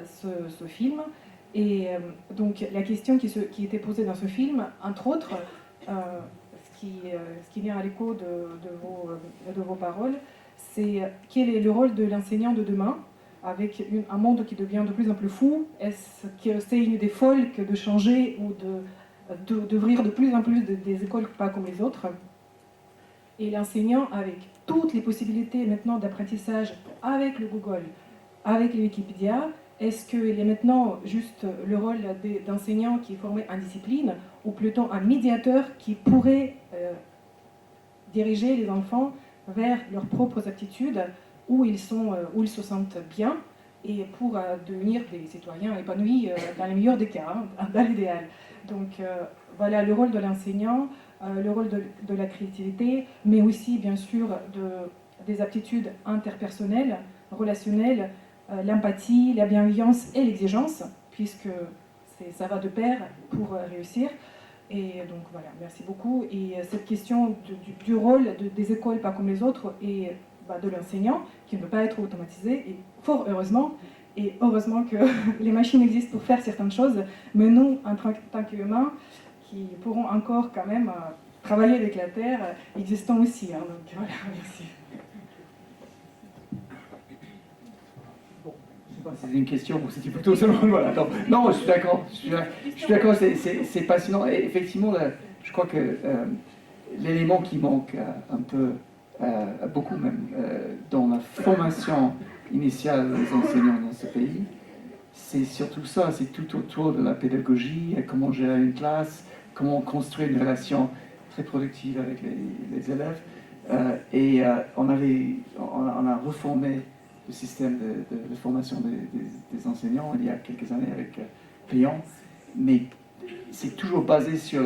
[SPEAKER 12] ce film. Et donc la question qui était posée dans ce film, entre autres, ce qui vient à l'écho de vos paroles, c'est quel est le rôle de l'enseignant de demain avec un monde qui devient de plus en plus fou. Est-ce que c'est une idée folle que de changer ou d'ouvrir de plus en plus des écoles pas comme les autres? Et l'enseignant, avec toutes les possibilités maintenant d'apprentissage avec le Google, avec le Wikipédia, est-ce qu'il est maintenant juste le rôle d'enseignant qui est formé en discipline ou plutôt un médiateur qui pourrait diriger les enfants vers leurs propres aptitudes où ils se sentent bien et pour devenir des citoyens épanouis dans le meilleur des cas, hein, dans l'idéal. Donc voilà le rôle de l'enseignant, le rôle de la créativité, mais aussi bien sûr des aptitudes interpersonnelles, relationnelles, l'empathie, la bienveillance et l'exigence, puisque ça va de pair pour réussir. Et donc voilà, merci beaucoup. Et cette question du rôle des écoles pas comme les autres et de l'enseignant, qui ne peut pas être automatisé, et fort heureusement, et heureusement que les machines existent pour faire certaines choses, mais nous, en tant qu'humains, qui pourront encore quand même travailler avec la Terre, existons aussi. Hein, donc voilà, merci.
[SPEAKER 3] C'est une question ou c'était plutôt seulement voilà. Non, je suis d'accord. Je suis d'accord. C'est passionnant. Et effectivement, je crois que l'élément qui manque un peu, beaucoup même, dans la formation initiale des enseignants dans ce pays, c'est surtout ça. C'est tout autour de la pédagogie, comment gérer une classe, comment construire une relation très productive avec les élèves. On a reformé le système de formation des enseignants il y a quelques années avec Péan, mais c'est toujours basé sur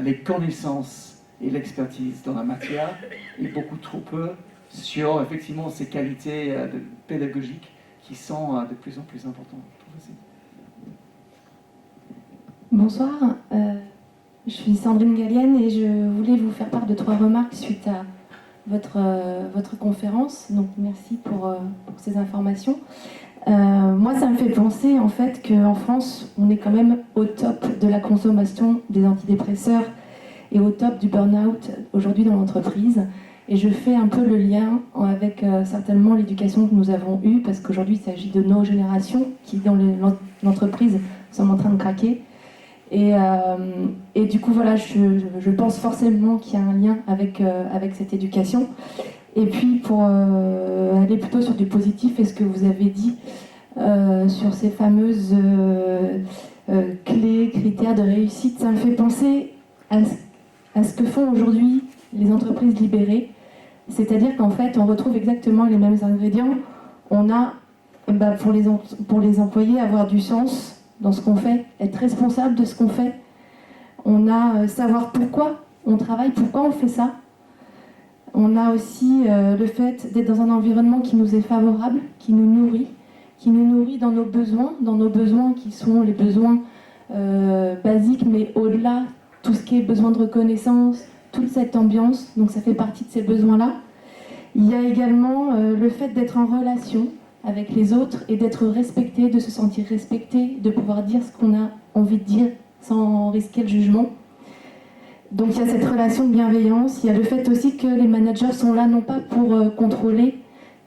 [SPEAKER 3] les connaissances et l'expertise dans la matière et beaucoup trop peu sur effectivement ces qualités pédagogiques qui sont de plus en plus importantes.
[SPEAKER 13] Bonsoir, je suis Sandrine Gallienne et je voulais vous faire part de 3 remarques suite à votre conférence, donc merci pour ces informations. Moi, ça me fait penser en fait qu'en France, on est quand même au top de la consommation des antidépresseurs et au top du burn-out aujourd'hui dans l'entreprise. Et je fais un peu le lien avec certainement l'éducation que nous avons eue, parce qu'aujourd'hui, il s'agit de nos générations qui, dans l'entreprise, sont en train de craquer. Et du coup, voilà, je pense forcément qu'il y a un lien avec cette éducation. Et puis, pour aller plutôt sur du positif, et ce que vous avez dit sur ces fameuses clés, critères de réussite, ça me fait penser à ce que font aujourd'hui les entreprises libérées. C'est-à-dire qu'en fait, on retrouve exactement les mêmes ingrédients. On a, pour les employés, avoir du sens dans ce qu'on fait, être responsable de ce qu'on fait. On a savoir pourquoi on travaille, pourquoi on fait ça. On a aussi le fait d'être dans un environnement qui nous est favorable, qui nous nourrit dans nos besoins qui sont les besoins basiques, mais au-delà, tout ce qui est besoin de reconnaissance, toute cette ambiance, donc ça fait partie de ces besoins-là. Il y a également le fait d'être en relation avec les autres et d'être respecté, de se sentir respecté, de pouvoir dire ce qu'on a envie de dire sans risquer le jugement. Donc il y a cette relation de bienveillance, il y a le fait aussi que les managers sont là non pas pour contrôler,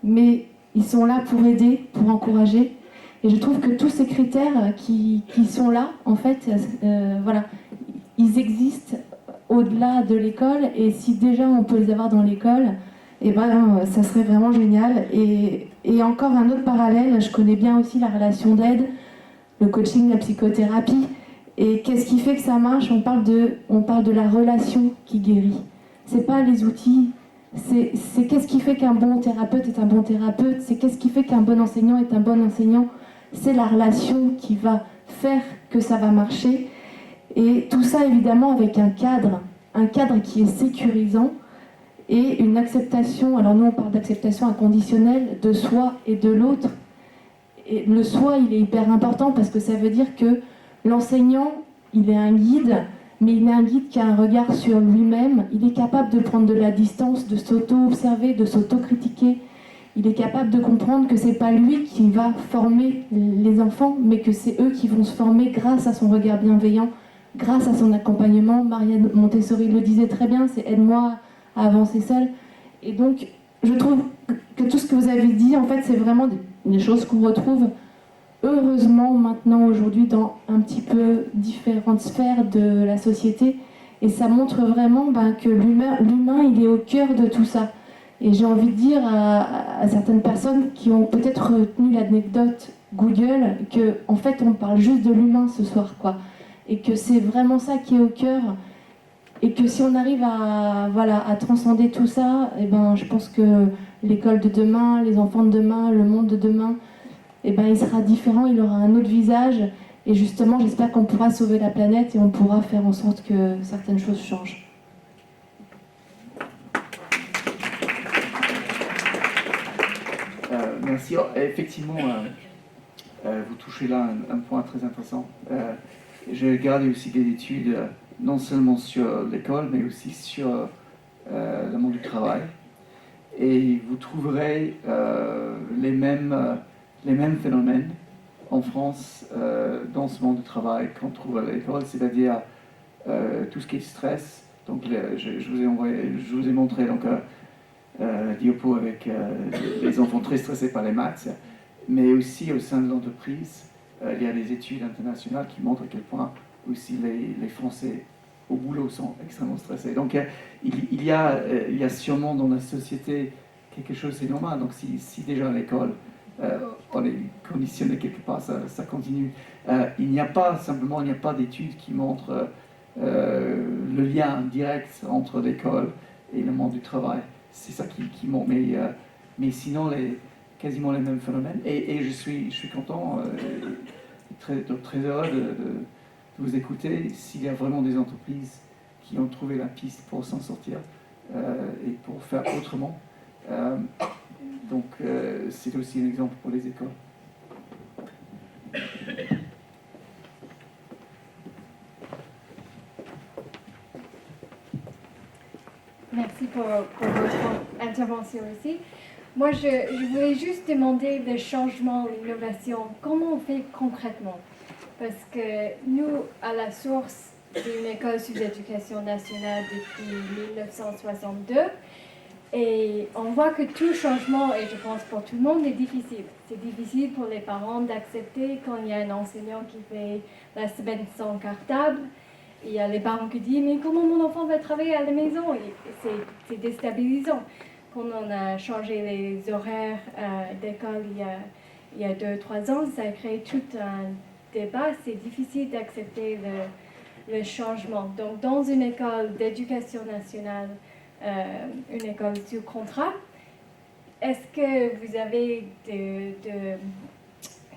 [SPEAKER 13] mais ils sont là pour aider, pour encourager. Et je trouve que tous ces critères qui sont là, en fait, voilà, ils existent au-delà de l'école, et si déjà on peut les avoir dans l'école, eh ben, ça serait vraiment génial. Et encore un autre parallèle, je connais bien aussi la relation d'aide, le coaching, la psychothérapie. Et qu'est-ce qui fait que ça marche ? On parle de la relation qui guérit. C'est pas les outils, c'est qu'est-ce qui fait qu'un bon thérapeute est un bon thérapeute, c'est qu'est-ce qui fait qu'un bon enseignant est un bon enseignant. C'est la relation qui va faire que ça va marcher. Et tout ça évidemment avec un cadre qui est sécurisant, et une acceptation, alors nous on parle d'acceptation inconditionnelle de soi et de l'autre. Et le soi, il est hyper important parce que ça veut dire que l'enseignant, il est un guide, mais il est un guide qui a un regard sur lui-même. Il est capable de prendre de la distance, de s'auto-observer, de s'auto-critiquer. Il est capable de comprendre que c'est pas lui qui va former les enfants, mais que c'est eux qui vont se former grâce à son regard bienveillant, grâce à son accompagnement. Marianne Montessori le disait très bien, c'est aide-moi à avancer seul. Et donc, je trouve que tout ce que vous avez dit, en fait, c'est vraiment des choses qu'on retrouve heureusement maintenant, aujourd'hui, dans un petit peu différentes sphères de la société. Et ça montre vraiment que l'humain, il est au cœur de tout ça. Et j'ai envie de dire à certaines personnes qui ont peut-être retenu l'anecdote Google, que en fait, on parle juste de l'humain ce soir, quoi. Et que c'est vraiment ça qui est au cœur. Et que si on arrive à transcender tout ça, je pense que l'école de demain, les enfants de demain, le monde de demain, il sera différent, il aura un autre visage. Et justement, j'espère qu'on pourra sauver la planète et on pourra faire en sorte que certaines choses changent.
[SPEAKER 3] Merci. Effectivement, vous touchez là un point très intéressant. J'ai regardé aussi des études, non seulement sur l'école, mais aussi sur le monde du travail. Et vous trouverez les mêmes phénomènes en France dans ce monde du travail qu'on trouve à l'école, c'est-à-dire tout ce qui est stress. Donc, je vous ai montré donc, diapo avec les enfants très stressés par les maths, mais aussi au sein de l'entreprise, il y a des études internationales qui montrent à quel point aussi les Français au boulot sont extrêmement stressés. Donc il y a sûrement dans la société quelque chose, c'est normal. Donc si déjà à l'école, on est conditionné quelque part, ça continue. Il n'y a pas d'études qui montrent le lien direct entre l'école et le monde du travail. C'est ça qui montre. Mais sinon, quasiment les mêmes phénomènes. Et je suis content, très heureux de vous écouter. S'il y a vraiment des entreprises qui ont trouvé la piste pour s'en sortir et pour faire autrement. Donc, c'est aussi un exemple pour les écoles.
[SPEAKER 1] Merci pour votre intervention aussi. Moi, je voulais juste demander le changement, l'innovation. Comment on fait concrètement? Parce que nous, à la source, c'est une école sous éducation nationale depuis 1962. Et on voit que tout changement, et je pense pour tout le monde, est difficile. C'est difficile pour les parents d'accepter quand il y a un enseignant qui fait la semaine sans cartable. Il y a les parents qui disent « Mais comment mon enfant va travailler à la maison ?» Et c'est déstabilisant. Quand on a changé les horaires d'école il y a 2-3 ans, ça a créé tout un débat. C'est difficile d'accepter le changement. Donc, dans une école d'éducation nationale, une école sous contrat, est-ce que vous avez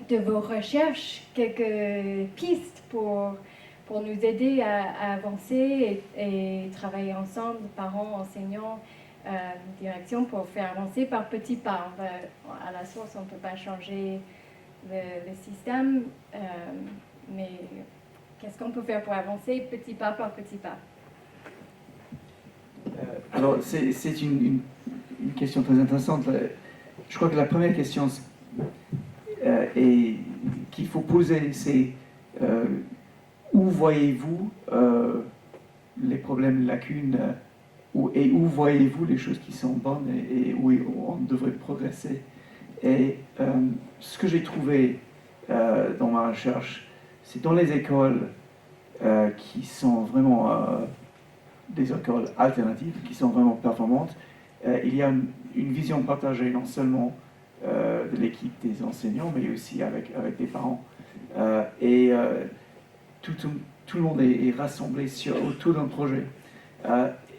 [SPEAKER 1] de vos recherches quelques pistes pour nous aider à avancer et travailler ensemble, parents, enseignants, direction, pour faire avancer par petits pas? À la source, on ne peut pas changer le système, mais qu'est-ce qu'on peut faire pour avancer petit pas par petit pas?
[SPEAKER 3] Alors, c'est une question très intéressante. Je crois que la première question qu'il faut poser, c'est où voyez-vous les problèmes, les lacunes, et où voyez-vous les choses qui sont bonnes et où on devrait progresser. Et ce que j'ai trouvé dans ma recherche, c'est dans les écoles qui sont vraiment des écoles alternatives, qui sont vraiment performantes, il y a une vision partagée non seulement de l'équipe des enseignants, mais aussi avec des parents. Tout le monde est rassemblé autour d'un projet.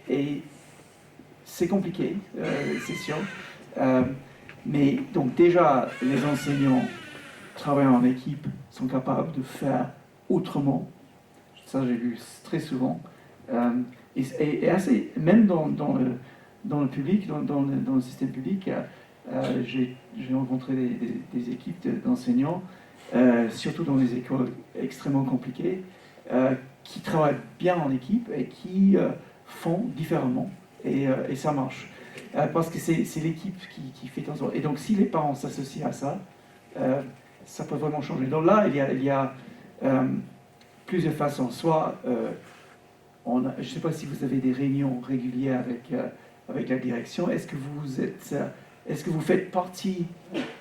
[SPEAKER 3] Et c'est compliqué, c'est sûr. Mais donc déjà, les enseignants travaillant en équipe sont capables de faire autrement. Ça, j'ai vu très souvent. Et assez, même dans le public, dans le système public, j'ai rencontré des équipes d'enseignants, surtout dans des écoles extrêmement compliquées, qui travaillent bien en équipe et qui font différemment. Et ça marche. Parce que c'est l'équipe qui fait en sorte. Et donc, si les parents s'associent à ça, ça peut vraiment changer. Donc là, il y a plusieurs façons. Soit, je ne sais pas si vous avez des réunions régulières avec avec la direction. Est-ce que vous faites partie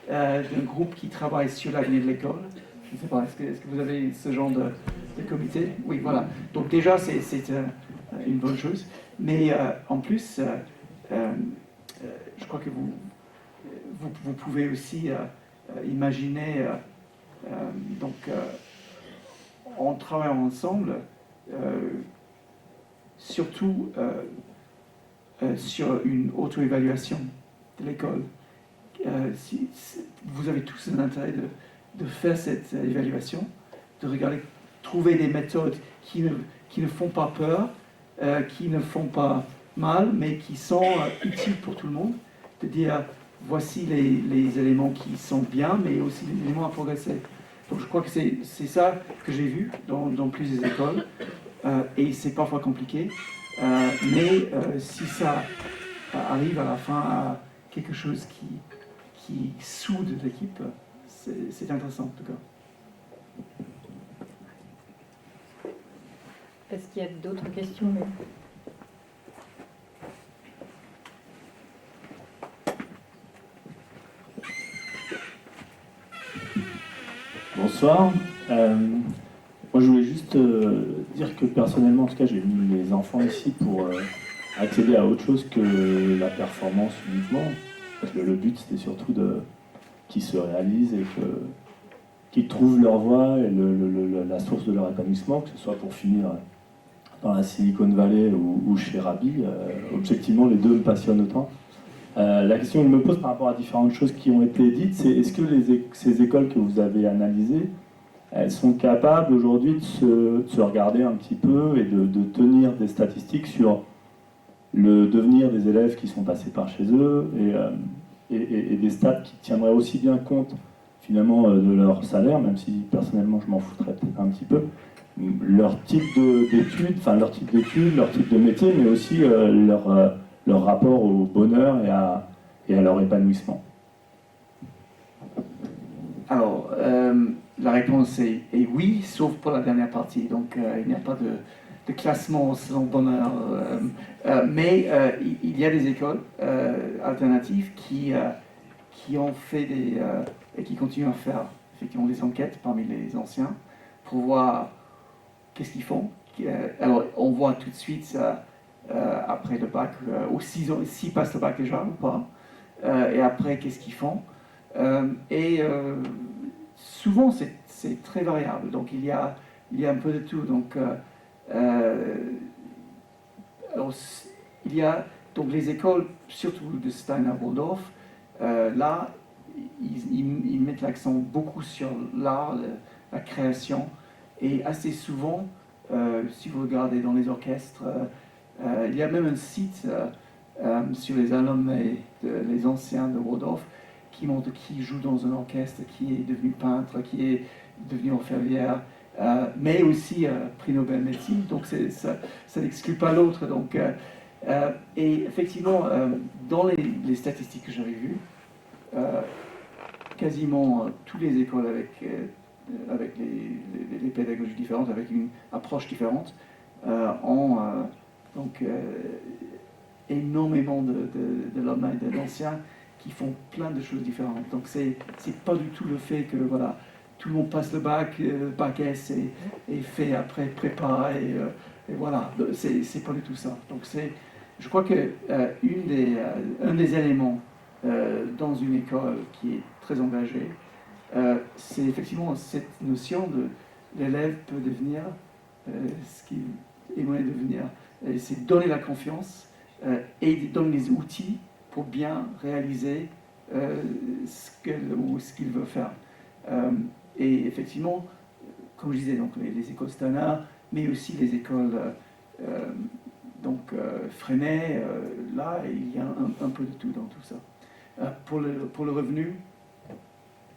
[SPEAKER 3] d'un groupe qui travaille sur l'avenir de l'école? Je ne sais pas, est-ce que vous avez ce genre de comité? Oui, voilà. Donc déjà, c'est une bonne chose. Mais en plus, je crois que vous pouvez aussi imaginer, en travaillant ensemble, surtout sur une auto-évaluation de l'école. Vous avez tous un intérêt de faire cette évaluation, de regarder, trouver des méthodes qui ne font pas peur, qui ne font pas mal, mais qui sont utiles pour tout le monde, de dire voici les éléments qui sont bien, mais aussi les éléments à progresser. Donc je crois que c'est ça que j'ai vu dans plusieurs écoles, et c'est parfois compliqué, mais si ça arrive à la fin à quelque chose qui soude l'équipe, c'est intéressant en tout cas.
[SPEAKER 2] Est-ce qu'il y a d'autres questions?
[SPEAKER 14] Bonsoir. Moi, je voulais juste dire que personnellement, en tout cas, j'ai mis les enfants ici pour accéder à autre chose que la performance uniquement. Parce que le but, c'était surtout qu'ils se réalisent et qu'ils trouvent leur voie et la source de leur épanouissement, que ce soit pour finir dans la Silicon Valley ou chez Rabi. Objectivement, les deux me passionnent autant. La question que je me pose par rapport à différentes choses qui ont été dites, c'est est-ce que ces écoles que vous avez analysées, elles sont capables aujourd'hui de se regarder un petit peu et de tenir des statistiques sur le devenir des élèves qui sont passés par chez eux et des stats qui tiendraient aussi bien compte finalement de leur salaire, même si personnellement je m'en foutrais peut-être un petit peu, leur type d'études, leur type de métier, mais aussi leur rapport au bonheur et à leur épanouissement.
[SPEAKER 3] Alors, la réponse est oui, sauf pour la dernière partie. Donc, il n'y a pas de classement selon bonheur. Mais il y a des écoles alternatives qui ont fait et qui continuent à faire effectivement des enquêtes parmi les anciens pour voir qu'est-ce qu'ils font. Alors, on voit tout de suite après le bac, ou s'ils passent le bac déjà ou pas, et après qu'est-ce qu'ils font. Souvent c'est très variable, donc il y a un peu de tout. Donc, alors, il y a donc les écoles, surtout de Steiner Waldorf, là ils mettent l'accent beaucoup sur l'art, la création, et assez souvent, si vous regardez dans les orchestres, il y a même un site sur les alumni, les anciens de Waldorf, qui montre qui joue dans un orchestre, qui est devenu peintre, qui est devenu orfèvrière, mais aussi prix Nobel médecine, donc ça n'exclut pas l'autre. Donc, et effectivement, dans les statistiques que j'avais vues, quasiment toutes les écoles avec les pédagogies différentes, avec une approche différente, ont donc énormément de l'homme et de l'ancien qui font plein de choses différentes. Donc c'est pas du tout le fait que voilà, tout le monde passe le bac S et fait après prépa et voilà, c'est pas du tout ça. Donc je crois que un des éléments dans une école qui est très engagée, c'est effectivement cette notion de l'élève peut devenir ce qu'il aimerait devenir. C'est donner la confiance et donner les outils pour bien réaliser ce qu'il veut faire. Et effectivement, comme je disais, donc les écoles Steiner, mais aussi les écoles Freinet, là, il y a un peu de tout dans tout ça. Pour le revenu,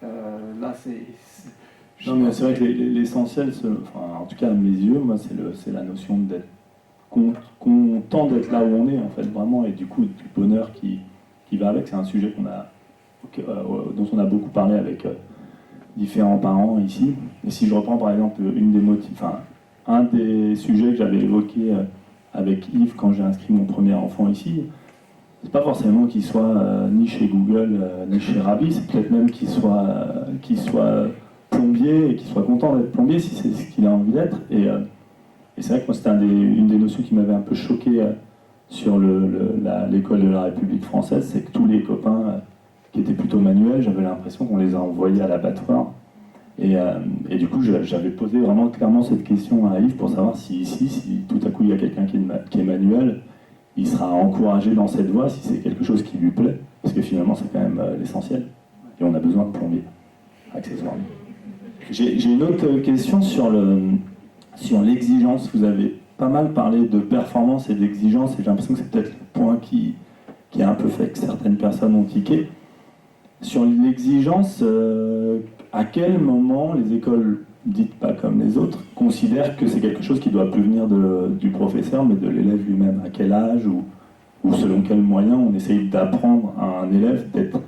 [SPEAKER 3] là,
[SPEAKER 14] Non, mais c'est vrai que l'essentiel, en tout cas à mes yeux, moi, c'est la notion d'être content d'être là où on est, en fait, vraiment, et du coup, du bonheur qui va avec. C'est un sujet dont on a beaucoup parlé avec différents parents ici. Et si je reprends par exemple un des sujets que j'avais évoqué avec Yves quand j'ai inscrit mon premier enfant ici, c'est pas forcément qu'il soit ni chez Google ni chez Rabi, c'est peut-être même qu'il soit plombier et qu'il soit content d'être plombier si c'est ce qu'il a envie d'être. Et c'est vrai que moi c'était une des notions qui m'avait un peu choqué sur l'école de la République française, c'est que tous les copains qui étaient plutôt manuels, j'avais l'impression qu'on les a envoyés à l'abattoir. Et du coup, j'avais posé vraiment clairement cette question à Yves pour savoir si ici, si tout à coup il y a quelqu'un qui est manuel, il sera encouragé dans cette voie si c'est quelque chose qui lui plaît, parce que finalement c'est quand même l'essentiel. Et on a besoin de plombiers, accessoirement. J'ai une autre question sur l'exigence. Vous avez pas mal parlé de performance et d'exigence, et j'ai l'impression que c'est peut-être le point qui a un peu fait que certaines personnes ont tiqué. Sur l'exigence, à quel moment les écoles dites pas comme les autres considèrent que c'est quelque chose qui doit plus venir du professeur mais de l'élève lui-même? À quel âge ou selon quel moyen on essaye d'apprendre à un élève d'être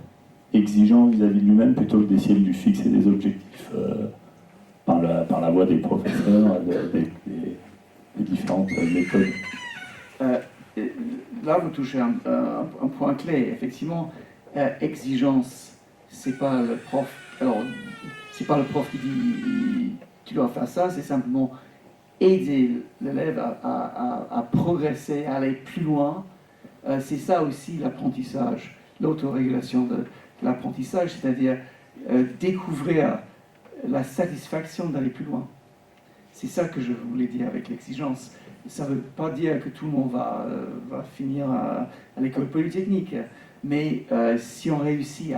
[SPEAKER 14] exigeant vis-à-vis de lui-même plutôt que d'essayer de lui fixer des objectifs par la voie des professeurs, des différentes méthodes?
[SPEAKER 3] Là, vous touchez un point clé. Effectivement, exigence, c'est pas le prof. Alors, c'est pas le prof qui dit tu dois faire ça, c'est simplement aider l'élève à progresser, à aller plus loin. C'est ça aussi l'apprentissage, l'autorégulation de l'apprentissage, c'est-à-dire découvrir la satisfaction d'aller plus loin. C'est ça que je voulais dire avec l'exigence. Ça ne veut pas dire que tout le monde va finir à l'école polytechnique, mais si on réussit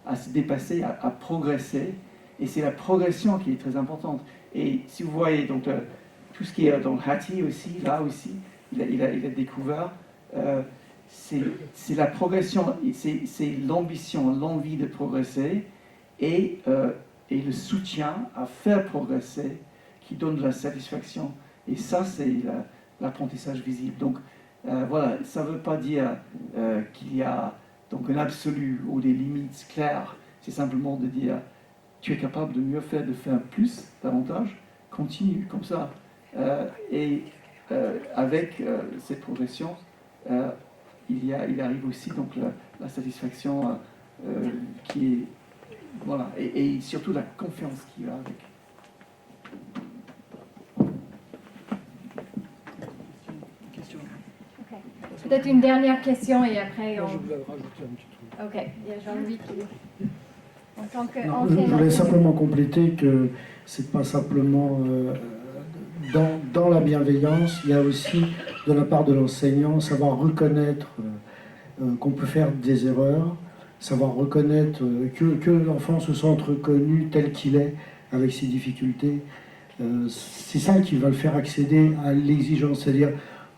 [SPEAKER 3] à se dépasser, à progresser, et c'est la progression qui est très importante. Et si vous voyez donc, tout ce qui est dans Hattie aussi, là aussi, il a découvert, c'est la progression, c'est l'ambition, l'envie de progresser, et le soutien à faire progresser qui donne de la satisfaction. Et ça, c'est l'apprentissage visible. Donc voilà, ça ne veut pas dire qu'il y a donc un absolu ou des limites claires. C'est simplement de dire tu es capable de mieux faire, de faire plus, davantage, continue comme ça. Et avec cette progression, il arrive aussi donc la satisfaction qui est voilà, et surtout la confiance qu'il y a avec.
[SPEAKER 1] Peut-être une dernière question et après on...
[SPEAKER 15] Je voulais rajouter un petit truc.
[SPEAKER 1] Ok, il y a Jean-Louis qui... En tant que
[SPEAKER 15] Je voulais simplement compléter que c'est pas simplement dans la bienveillance, il y a aussi de la part de l'enseignant savoir reconnaître qu'on peut faire des erreurs, savoir reconnaître que l'enfant se sente reconnu tel qu'il est avec ses difficultés. C'est ça qui va le faire accéder à l'exigence, c'est-à-dire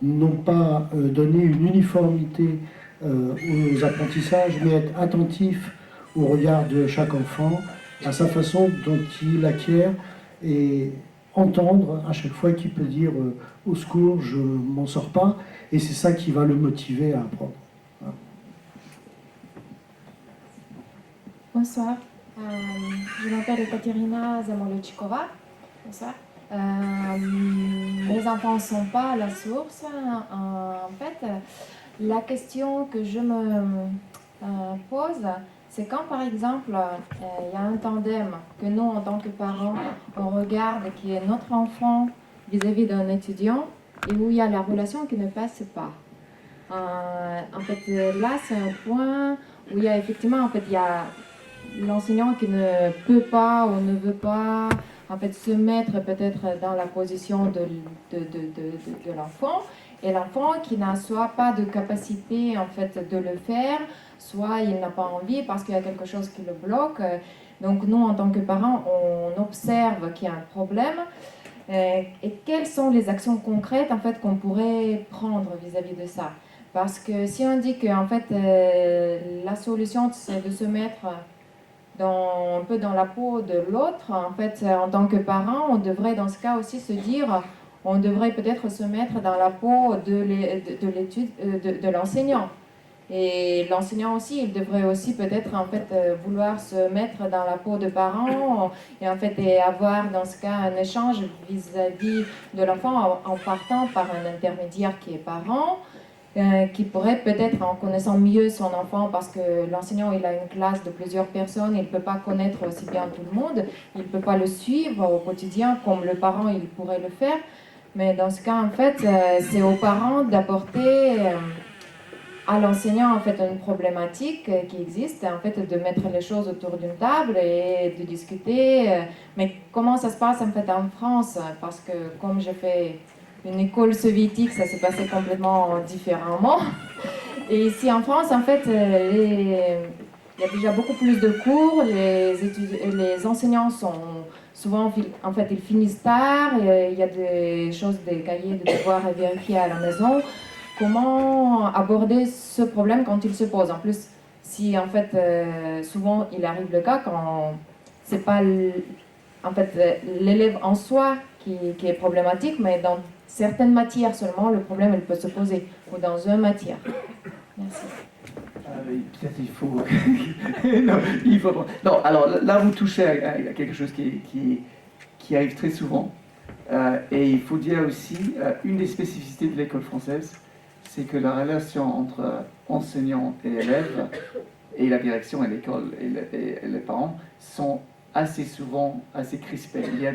[SPEAKER 15] non pas donner une uniformité aux apprentissages, mais être attentif au regard de chaque enfant, à sa façon dont il acquiert, et entendre à chaque fois qu'il peut dire au secours, je m'en sors pas, et c'est ça qui va le motiver à apprendre. Voilà.
[SPEAKER 16] Bonsoir, je m'appelle Ekaterina Zamolotchikova. Bonsoir. Mes enfants ne sont pas à la source. En fait, la question que je me pose, c'est quand par exemple il y a un tandem que nous en tant que parents on regarde qui est notre enfant vis-à-vis d'un étudiant et où il y a la relation qui ne passe pas. En fait là c'est un point où il y a effectivement il y a l'enseignant qui ne peut pas ou ne veut pas en fait se mettre peut-être dans la position de l'enfant, et l'enfant qui n'a soit pas de capacité en fait de le faire, soit il n'a pas envie parce qu'il y a quelque chose qui le bloque. Donc nous en tant que parents on observe qu'il y a un problème, et quelles sont les actions concrètes en fait qu'on pourrait prendre vis-à-vis de ça, parce que si on dit que en fait la solution c'est de se mettre un peu dans la peau de l'autre, en fait, en tant que parent, on devrait dans ce cas aussi se dire, on devrait peut-être se mettre dans la peau de l'enseignant. Et l'enseignant aussi, il devrait aussi peut-être en fait vouloir se mettre dans la peau de parents et en fait et avoir dans ce cas un échange vis-à-vis de l'enfant en partant par un intermédiaire qui est parent. qui pourrait peut-être, en connaissant mieux son enfant, parce que l'enseignant il a une classe de plusieurs personnes, il ne peut pas connaître aussi bien tout le monde, il ne peut pas le suivre au quotidien comme le parent il pourrait le faire. Mais dans ce cas, en fait, c'est aux parents d'apporter à l'enseignant en fait une problématique qui existe, en fait, de mettre les choses autour d'une table et de discuter. Mais comment ça se passe en fait en France? Parce que comme j'ai fait une école soviétique, ça s'est passé complètement différemment. Et ici en France, en fait, il y a déjà beaucoup plus de cours. Les enseignants sont souvent, en fait, ils finissent tard. Il y a des choses, des cahiers de devoirs à vérifier à la maison. Comment aborder ce problème quand il se pose? En plus, si en fait, souvent il arrive le cas quand c'est pas en fait l'élève en soi qui est problématique, mais dans certaines matières seulement, le problème il peut se poser, ou dans une matière. Merci.
[SPEAKER 3] Peut-être il faut... non, il faut... non, alors là vous touchez à quelque chose qui arrive très souvent. Et il faut dire aussi, une des spécificités de l'école française, c'est que la relation entre enseignants et élèves, et la direction et l'école et les parents, sont assez souvent assez crispés. Il y a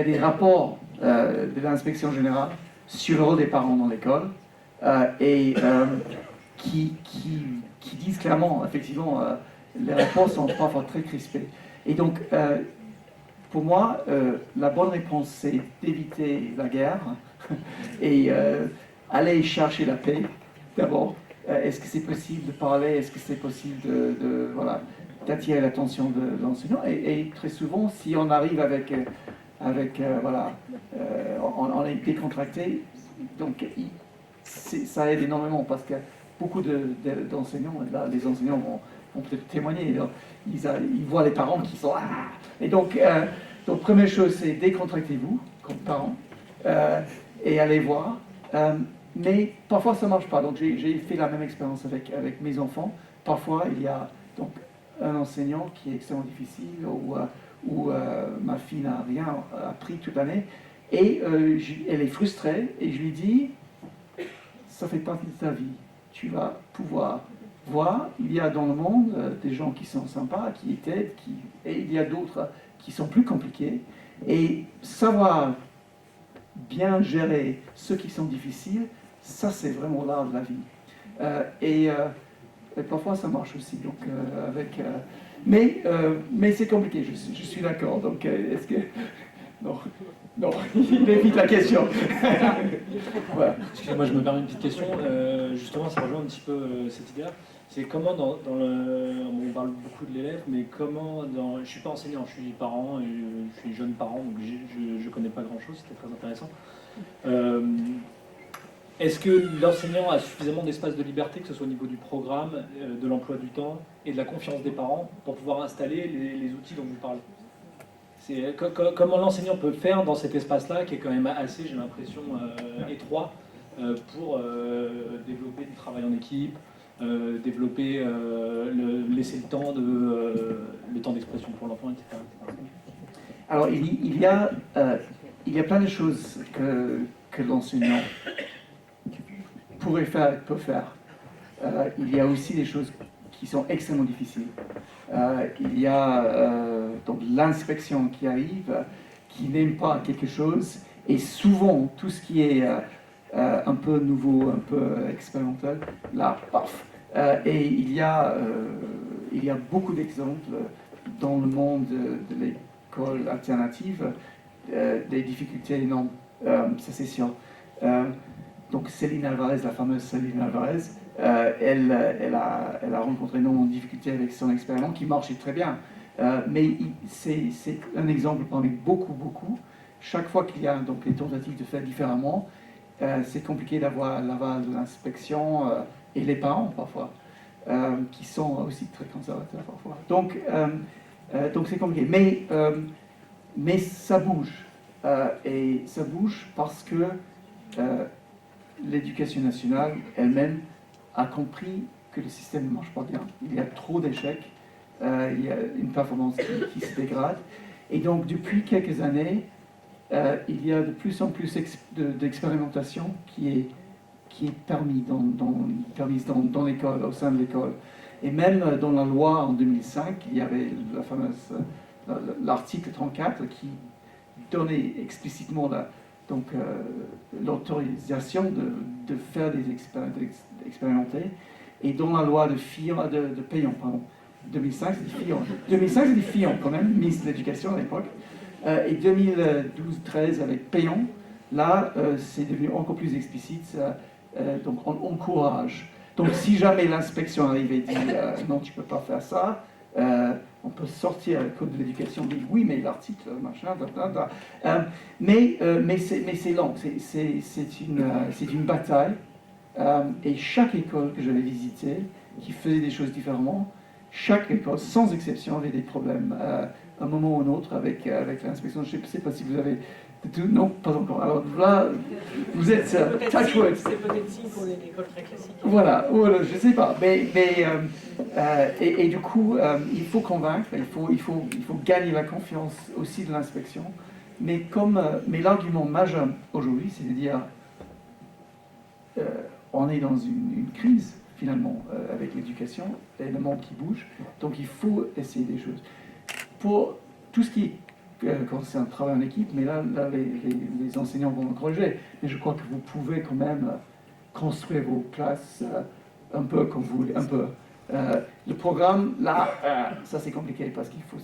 [SPEAKER 3] des rapports de l'inspection générale sur le rôle des parents dans l'école, et qui disent clairement, effectivement, les rapports sont parfois très crispés. Et donc, pour moi, la bonne réponse, c'est d'éviter la guerre et aller chercher la paix d'abord. Est-ce que c'est possible de parler? Est-ce que c'est possible d'attirer l'attention de l'enseignant? Et très souvent, si on arrive avec on est décontracté, donc ça aide énormément parce que beaucoup d'enseignants, là, les enseignants vont peut-être témoigner, ils voient les parents qui sont et donc première chose, c'est décontractez-vous comme parents et allez voir. Mais parfois ça ne marche pas. Donc j'ai fait la même expérience avec mes enfants. Parfois il y a donc un enseignant qui est extrêmement difficile où ma fille n'a rien appris toute l'année et elle est frustrée et je lui dis ça fait partie de ta vie. Tu vas pouvoir voir, il y a dans le monde des gens qui sont sympas, qui t'aident, et il y a d'autres qui sont plus compliqués. Et savoir bien gérer ceux qui sont difficiles, ça c'est vraiment l'art de la vie. Et parfois ça marche aussi. Donc, mais c'est compliqué, je suis d'accord. Donc est-ce que... Non, il évite la question. Voilà.
[SPEAKER 4] Excusez-moi, je me permets une petite question. Justement, ça rejoint un petit peu cette idée-là. C'est comment on parle beaucoup de l'élève, mais comment je ne suis pas enseignant, je suis parent, je suis jeune parent, donc je ne connais pas grand-chose, c'était très intéressant. Est-ce que l'enseignant a suffisamment d'espace de liberté, que ce soit au niveau du programme, de l'emploi du temps et de la confiance des parents, pour pouvoir installer les outils dont vous parlez? Comment l'enseignant peut faire dans cet espace-là, qui est quand même assez, j'ai l'impression, étroit, pour développer du travail en équipe, développer, laisser le temps d'expression pour l'enfant, etc.
[SPEAKER 3] Alors, il y a plein de choses que l'enseignant pourrait faire et peut faire. Il y a aussi des choses qui sont extrêmement difficiles. Il y a donc l'inspection qui arrive, qui n'aime pas quelque chose, et souvent tout ce qui est un peu nouveau, un peu expérimental, là, paf. Et il y a beaucoup d'exemples dans le monde de l'école alternative, des difficultés énormes, ça c'est sûr. Donc Céline Alvarez, la fameuse Céline Alvarez, elle a rencontré énormément de difficultés avec son expériment qui marchait très bien. Mais c'est un exemple parmi beaucoup. Chaque fois qu'il y a donc les tentatives de faire différemment, c'est compliqué d'avoir l'aval de l'inspection et les parents parfois, qui sont aussi très conservateurs parfois. Donc c'est compliqué. Mais ça bouge. Et ça bouge parce que l'éducation nationale elle-même a compris que le système ne marche pas bien. Il y a trop d'échecs, il y a une performance qui se dégrade. Et donc, depuis quelques années, il y a de plus en plus d'expérimentation qui qui est permise dans l'école, au sein de l'école. Et même dans la loi en 2005, il y avait l'article 34 qui donnait explicitement l'autorisation de faire des expérimenter. Et dans la loi de payant, pardon, 2005, c'est des 2005, c'est des Fillon quand même, ministre de l'Éducation à l'époque. Et 2012-13 avec payant, là, c'est devenu encore plus explicite. Donc on encourage. Donc si jamais l'inspection arrive et dit non, tu ne peux pas faire ça, on peut sortir le code de l'éducation, dit oui, mais l'article, machin, mais c'est long, c'est une bataille. Et chaque école que j'avais visitée, qui faisait des choses différemment, chaque école, sans exception, avait des problèmes à un moment ou un autre avec l'inspection. Je ne sais pas si vous avez... Non, pas encore. Alors là, vous êtes touch wood.
[SPEAKER 17] C'est peut-être signe qu'on est une école très classique.
[SPEAKER 3] Voilà, je ne sais pas. Et du coup, il faut convaincre, il faut gagner la confiance aussi de l'inspection. Mais l'argument majeur aujourd'hui, c'est de dire on est dans une crise, finalement, avec l'éducation, et le monde qui bouge. Donc il faut essayer des choses. Pour tout ce qui concerne le travail en équipe, mais là les enseignants vont me corriger. Mais je crois que vous pouvez quand même construire vos classes un peu comme vous voulez, un peu. Le programme, là, ça c'est compliqué parce qu'il faut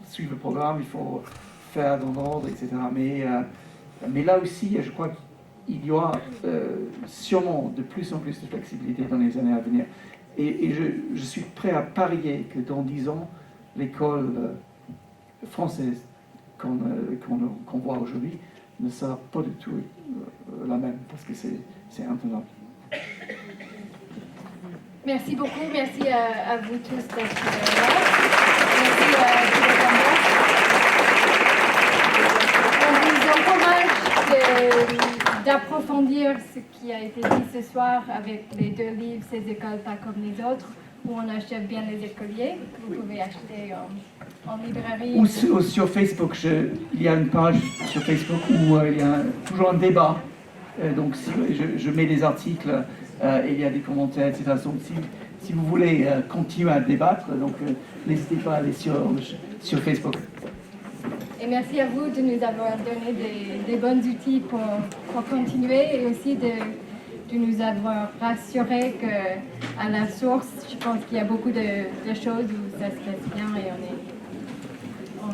[SPEAKER 3] suivre le programme, il faut faire dans l'ordre, etc. Mais là aussi, je crois qu'il y aura sûrement de plus en plus de flexibilité dans les années à venir. Et je suis prêt à parier que dans 10 ans, l'école française qu'on voit aujourd'hui ne sera pas du tout la même, parce que c'est intenable.
[SPEAKER 1] Merci beaucoup, merci à vous tous d'être là. Merci On vous encourage d'approfondir ce qui a été dit ce soir avec les 2 livres, Ces écoles pas comme les autres, où on achète bien les écoliers. Vous pouvez acheter en librairie.
[SPEAKER 3] Ou sur Facebook, il y a une page sur Facebook où il y a toujours un débat. Donc je mets des articles et il y a des commentaires, etc. Donc si vous voulez continuer à débattre, donc n'hésitez pas à aller sur Facebook.
[SPEAKER 1] Et merci à vous de nous avoir donné des bons outils pour continuer et aussi de nous avoir rassuré qu'à la source, je pense qu'il y a beaucoup de choses où ça se passe bien et on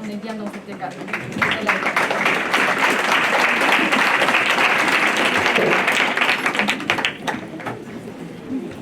[SPEAKER 1] est bien dans cette école.